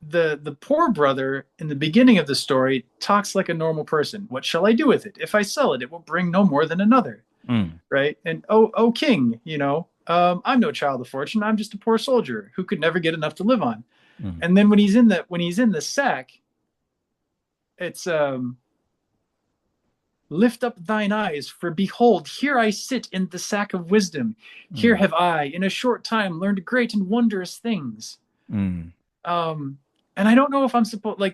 the poor brother in the beginning of the story talks like a normal person. What shall I do with it? If I sell it, it will bring no more than another. Mm, Right? And oh king, I'm no child of fortune. I'm just a poor soldier who could never get enough to live on. mm, And then when he's in the sack, it's lift up thine eyes, for behold, here I sit in the sack of wisdom. Here mm, have I, in a short time, learned great and wondrous things. mm. Um, and I don't know if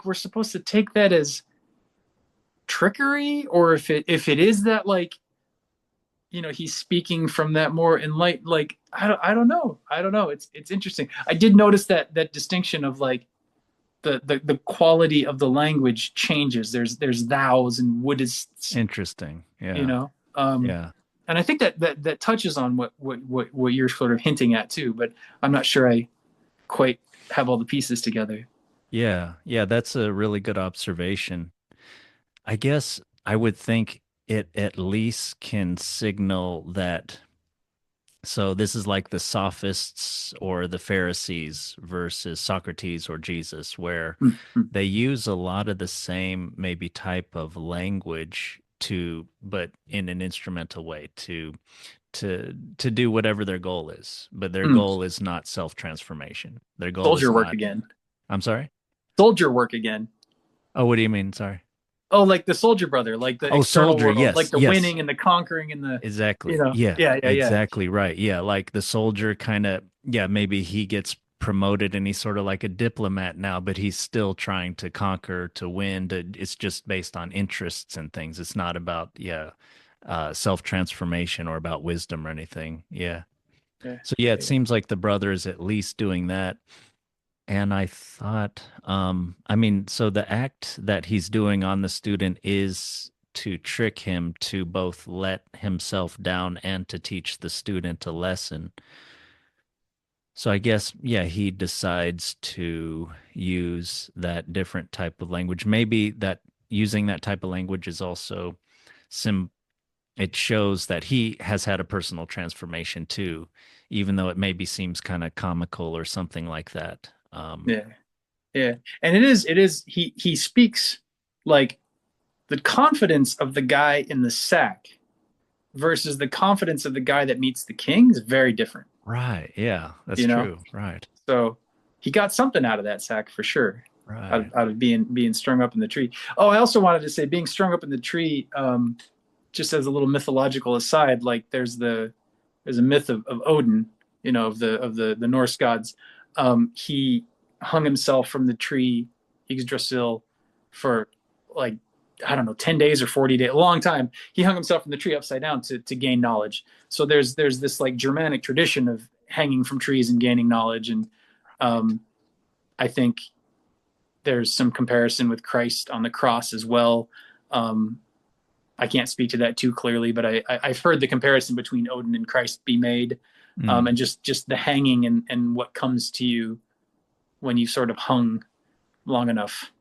we're supposed to take that as trickery, or if it is that, like, he's speaking from that more enlightened, like, I don't know. It's interesting. I did notice that distinction of, like, the quality of the language changes. There's thous and wouldsts, Interesting. you Yeah. know. Um, Yeah. and I think that touches on what you're sort of hinting at too, but I'm not sure I quite have all the pieces together. Yeah. Yeah. That's a really good observation. I guess I would think it at least can signal that. So this is like the sophists or the Pharisees versus Socrates or Jesus, where Mm-hmm. they use a lot of the same maybe type of language but in an instrumental way to do whatever their goal is. But their Mm. goal is not self-transformation. Their goal Soldier is work not, again. I'm sorry. Soldier work again. Oh, what do you mean? Sorry. Oh, like the soldier brother, like the Oh, external soldier. world, like Yes, the yes. winning and the conquering and the, Exactly. Yeah, yeah, yeah, yeah, exactly right. Yeah, like the soldier kind of, yeah, maybe he gets promoted and he's sort of like a diplomat now, but he's still trying to conquer, to win. It's just based on interests and things. It's not about, yeah, self-transformation or about wisdom or anything. Yeah. yeah, So yeah, yeah, it yeah. seems like the brother is at least doing that. And I thought, I mean, so the act that he's doing on the student is to trick him to both let himself down and to teach the student a lesson. So I guess, yeah, he decides to use that different type of language. Maybe that using that type of language is also sim it shows that he has had a personal transformation too, even though it maybe seems kind of comical or something like that. Yeah. Yeah. And it is he speaks like the confidence of the guy in the sack versus the confidence of the guy that meets the king is very different, Right. Yeah, that's you know? true. Right. So he got something out of that sack for sure. Out Right. of, out of being strung up in the tree. Oh, I also wanted to say being strung up in the tree, just as a little mythological aside, like there's a myth of Odin, of the Norse gods. He hung himself from the tree Yggdrasil for, like, I don't know, 10 days or 40 days, a long time. He hung himself from the tree upside down to gain knowledge. So there's this, like, Germanic tradition of hanging from trees and gaining knowledge. And um, I think there's some comparison with Christ on the cross as well. Um, I can't speak to that too clearly, but I've heard the comparison between Odin and Christ be made, Mm. and just the hanging and what comes to you when you sort of hung long enough.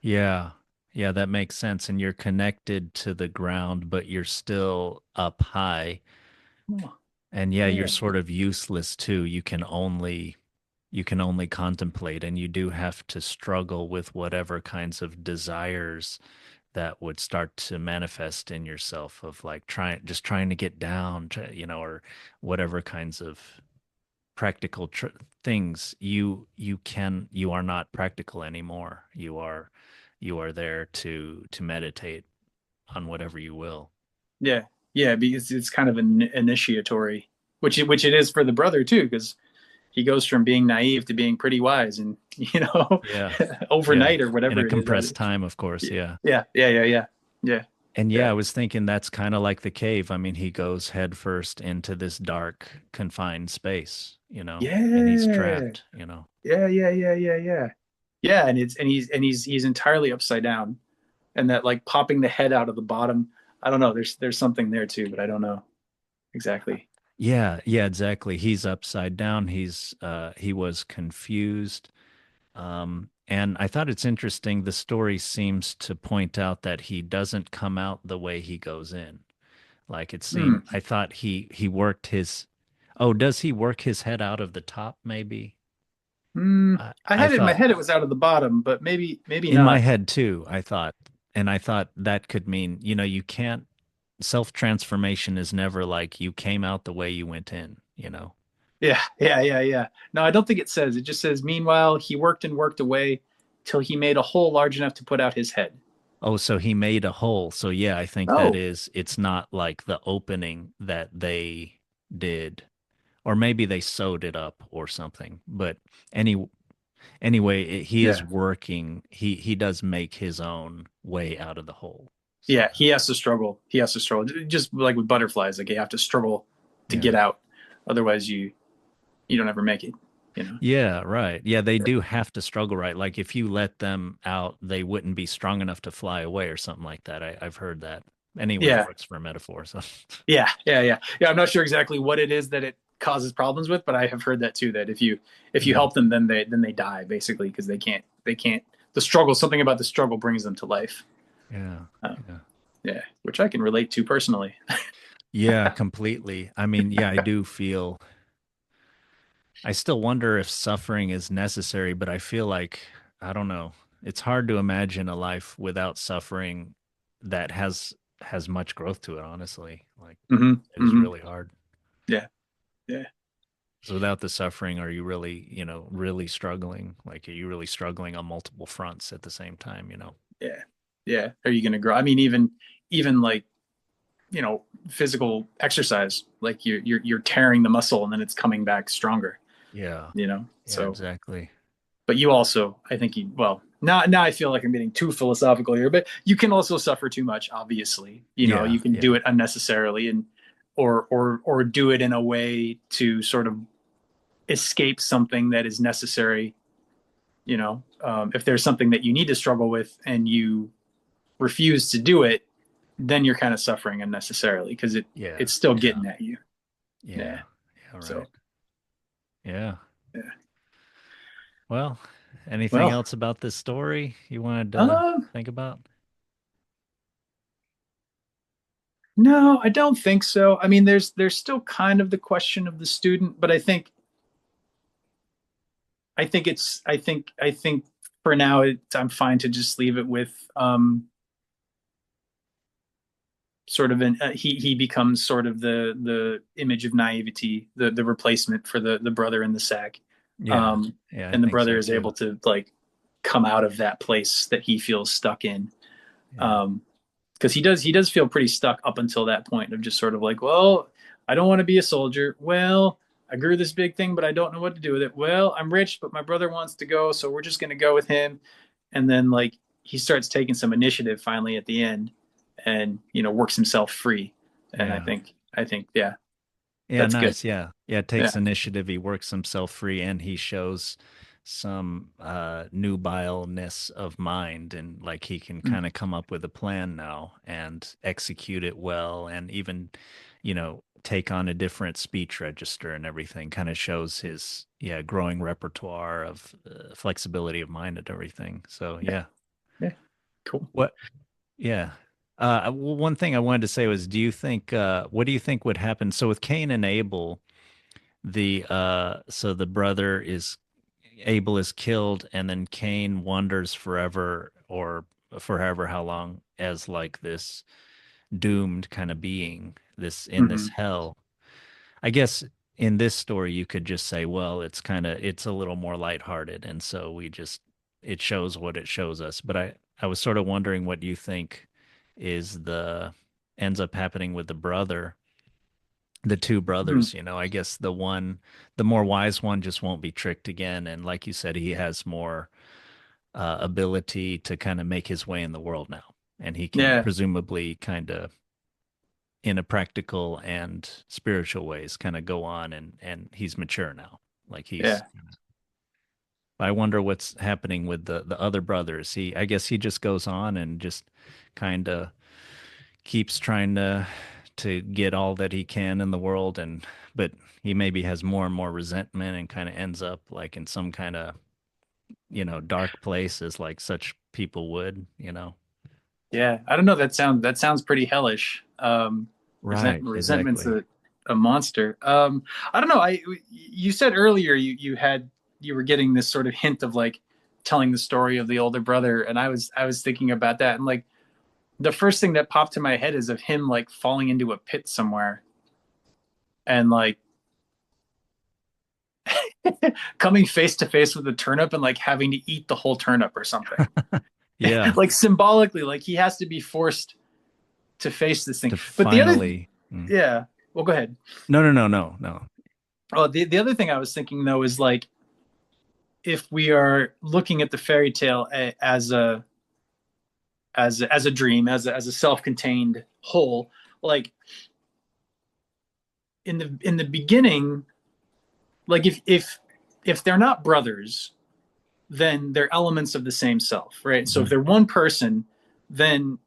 Yeah. Yeah, that makes sense. And you're connected to the ground, but you're still up high. Oh, And yeah, you're yeah, sort of useless too. You can only contemplate, and you do have to struggle with whatever kinds of desires that would start to manifest in yourself of like trying to get down, or whatever kinds of practical things you are not practical anymore. You are there to meditate on whatever you will. yeah, yeah, because it's kind of an initiatory, which it is for the brother too, because he goes from being naive to being pretty wise, and Yeah. Yeah. overnight or In a whatever it is. compressed time, of course. Yeah. Yeah, yeah, yeah, yeah, yeah, And yeah, yeah, I was thinking that's kind of like the cave. I mean, he goes headfirst into this dark, confined space, and he's yeah, trapped. yeah, yeah, yeah, yeah, yeah. Yeah, and he's entirely upside down, and that like popping the head out of the bottom. I don't know. There's something there too, but I don't know exactly. Yeah, yeah, exactly. He's upside down. He was confused. And I thought it's interesting. The story seems to point out that he doesn't come out the way he goes in. Like it Hmm. seemed, I thought he worked his. Oh, does he work his head out of the top? Maybe. Hmm. I I had it in my thought head it was out of the bottom, but maybe in my not. head too. I thought that could mean, you can't. Self transformation is never like you came out the way you went in. Yeah, yeah, yeah, yeah. No, I don't think it says. It just says, meanwhile, he worked and worked away till he made a hole large enough to put out his head. Oh, so he made a hole. So yeah, I think Oh, it's not like the opening that they did, or maybe they sewed it up or something. But any anyway, he is yeah. working. He does make his own way out of the hole. So Yeah, he has to struggle. He has to struggle. Just like with butterflies, like you have to struggle to yeah. get out. Otherwise you don't ever make it, you know. Yeah, right. Yeah, they do have to struggle, right? Like if you let them out, they wouldn't be strong enough to fly away or something like that. I've heard that. Anyway, it Yeah. works for a metaphor. So Yeah, yeah, yeah. Yeah, I'm not sure exactly what it is that it causes problems with, but I have heard that too, that if you yeah, help them then they die basically because they can't the struggle, something about the struggle brings them to life. yeah, Uh, yeah. yeah, which I can relate to personally. Yeah, completely. I mean, yeah, I do feel I still wonder if suffering is necessary, but I feel like I don't know. It's hard to imagine a life without suffering that has much growth to it, honestly. Like Hmm. it is Hmm. really hard. Yeah, yeah, So without the suffering, are you really, really struggling? Like are you really struggling on multiple fronts at the same time? yeah, yeah. Are you going to grow? I mean, even like physical exercise, like you're tearing the muscle and then it's coming back stronger. Yeah. Yeah, So exactly. but you also, I think well, now I feel like I'm getting too philosophical here, but you can also suffer too much, obviously. Yeah, You can do yeah. it unnecessarily and or do it in a way to sort of escape something that is necessary. If there's something that you need to struggle with and you refuse to do it, then you're kind of suffering unnecessarily because Yeah. it's still Yeah. getting at you. Yeah. Yeah. Yeah, right. So Yeah. yeah. Well, anything Well, else about this story you wanted to um, think about? no, I don't think so. I mean, there's still kind of the question of the student, but I think for now I'm fine to just leave it with sort of he becomes sort of the image of naivety, the replacement for the brother in the sack, Yeah. um, Yeah, I and the think brother so is too. able to like come out of that place that he feels stuck in. Yeah. Um, because he does feel pretty stuck up until that point of just sort of like, well, I don't want to be a soldier. Well, I grew this big thing, but I don't know what to do with it. Well, I'm rich, but my brother wants to go, so we're just going to go with him. And then like he starts taking some initiative finally at the end, and works himself free. And I Yeah. think I think yeah, Yeah, that's good. nice. Yeah. Yeah, Yeah. takes initiative, he works himself free and he shows some nubileness of mind and like he can Mm. kind of come up with a plan now and execute it well and even, take on a different speech register and everything kind of shows his growing repertoire of flexibility of mind and everything. So, Yeah. yeah. Yeah. Cool. What Yeah. One thing I wanted to say was, what do you think would happen? So with Cain and Abel, so the brother is Abel is killed, and then Cain wanders forever or forever how long as like this doomed kind of being, this in this Hmm. hell. I guess in this story you could just say, well, it's a little more lighthearted, and so it shows what it shows us. But I was sort of wondering what you think is the ends up happening with the brother the two Mhm. brothers, I guess the more wise one just won't be tricked again. And like you said, he has more ability to kind of make his way in the world now. And he can Yeah, presumably kind of, in a practical and spiritual ways, kind of go on and he's mature now. Like he's, yeah, I wonder what's happening with the other brothers. I guess he just goes on and just kind of keeps trying to get all that he can in the world, and but he maybe has more and more resentment and kind of ends up like in some kind of dark place as like such people would. yeah. I don't know. That sounds pretty hellish. Right, Resentment's exactly. a monster. I don't know. You said earlier you were getting this sort of hint of like telling the story of the older brother, and I was thinking about that, and like the first thing that popped to my head is of him like falling into a pit somewhere and like coming face to face with a turnip and like having to eat the whole turnip or something. Yeah, Like symbolically, like he has to be forced to face this thing. to But the other, finally yeah, well, go ahead. no, no, no, no, no. Oh, the other thing I was thinking though is like if we are looking at the fairy tale as a dream, as a self-contained whole, like in the beginning, like if they're not brothers, then they're elements of the same self, right? So if Mhm. they're one person, then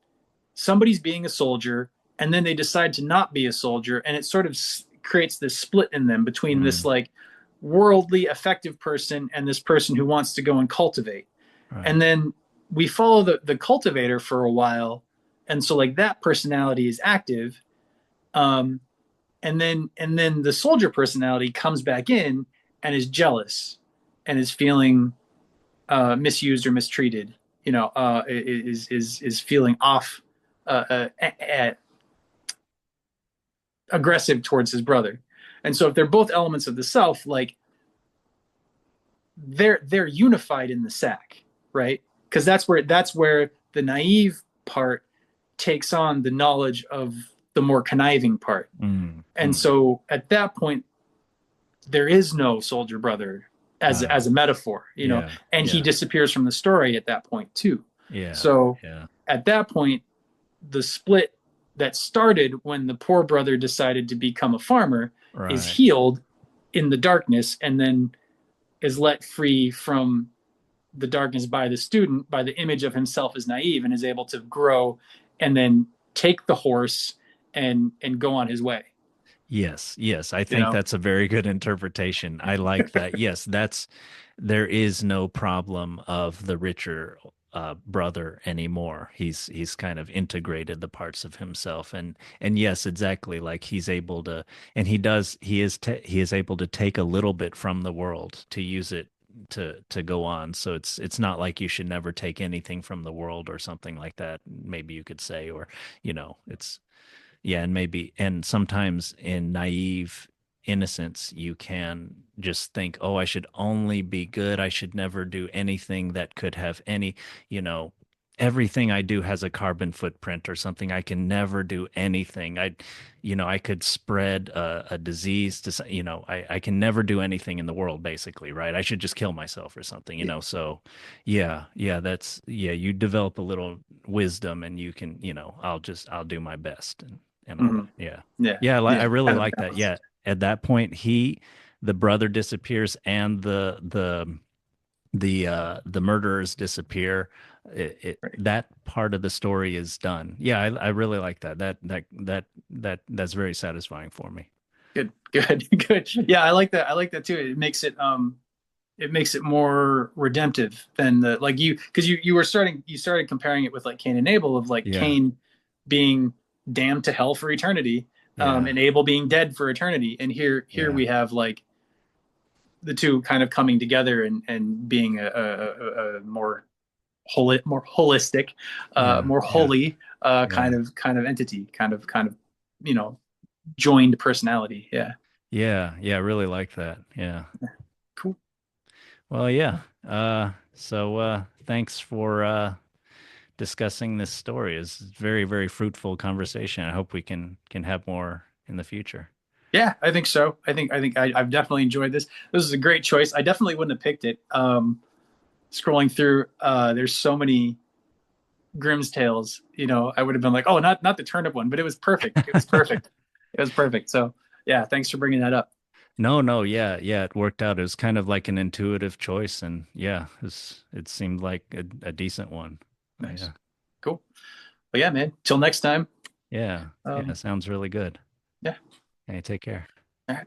somebody's being a soldier and then they decide to not be a soldier, and it sort of creates this split in them between this Mm, like worldly effective person and this person who wants to go and cultivate. right. And then we follow the cultivator for a while, and so like that personality is active, um and then the soldier personality comes back in and is jealous and is feeling misused or mistreated, is feeling off, aggressive towards his brother. And so if they're both elements of the self, like they're unified in the sack, right? Because that's where the naive part takes on the knowledge of the more conniving part. Mm, And mm. so at that point, there is no soldier brother as a metaphor, Yeah, and he yeah, disappears from the story at that point too. yeah, So yeah. at that point, the split that started when the poor brother decided to become a farmer is Right. healed in the darkness and then is let free from the darkness by the student, by the image of himself as naive, and is able to grow and then take the horse and go on his way. Yes, yes, I You think know, that's a very good interpretation. I like that. Yes, there is no problem of the richer brother anymore. He's kind of integrated the parts of himself, and yes, exactly. Like he's able to, and he is able to take a little bit from the world to use it to go on. So it's not like you should never take anything from the world or something like that. Maybe you could say, or it's yeah, and maybe, and sometimes in naive innocence, you can just think, oh, I should only be good. I should never do anything that could have any, you know, everything I do has a carbon footprint or something. I can never do anything. I could spread a disease I can never do anything in the world, basically, right? I should just kill myself or something. So yeah, yeah, you develop a little wisdom and you can, I'll do my best and all mm-hmm. that. Yeah. Yeah, Yeah, I yeah, really kind of like that. balance. Yeah. At that point, the brother disappears and the murderers disappear. Right. That part of the story is done. Yeah, I really like that. That's very satisfying for me. Good, good, good. Yeah, I like that. I like that too. It makes it more redemptive than the like you because you started comparing it with like Cain and Abel of like Yeah. Cain being damned to hell for eternity, Yeah. and Abel being dead for eternity. And here Yeah. we have like the two kind of coming together and being a more holistic, Yeah. more Yeah. holy Yeah. kind of entity, kind of you know joined personality. Yeah, Yeah. Yeah. I really like that. Yeah. cool. Well, yeah. So thanks for discussing this story. It's very, very fruitful conversation. I hope we can have more in the future. Yeah, I think so. I've definitely enjoyed this. This is a great choice. I definitely wouldn't have picked it. Scrolling through, there's so many Grimm's tales. You know, I would have been like, oh, not the turnip one, but it was perfect. It was perfect. It was perfect. So yeah, thanks for bringing that up. No, no, yeah, yeah, it worked out. It was kind of like an intuitive choice, and yeah, it seemed like a decent one. Nice, Yeah, cool. But yeah, man. Till next time. yeah, yeah, Um, sounds really good. yeah. Hey, take care. All right.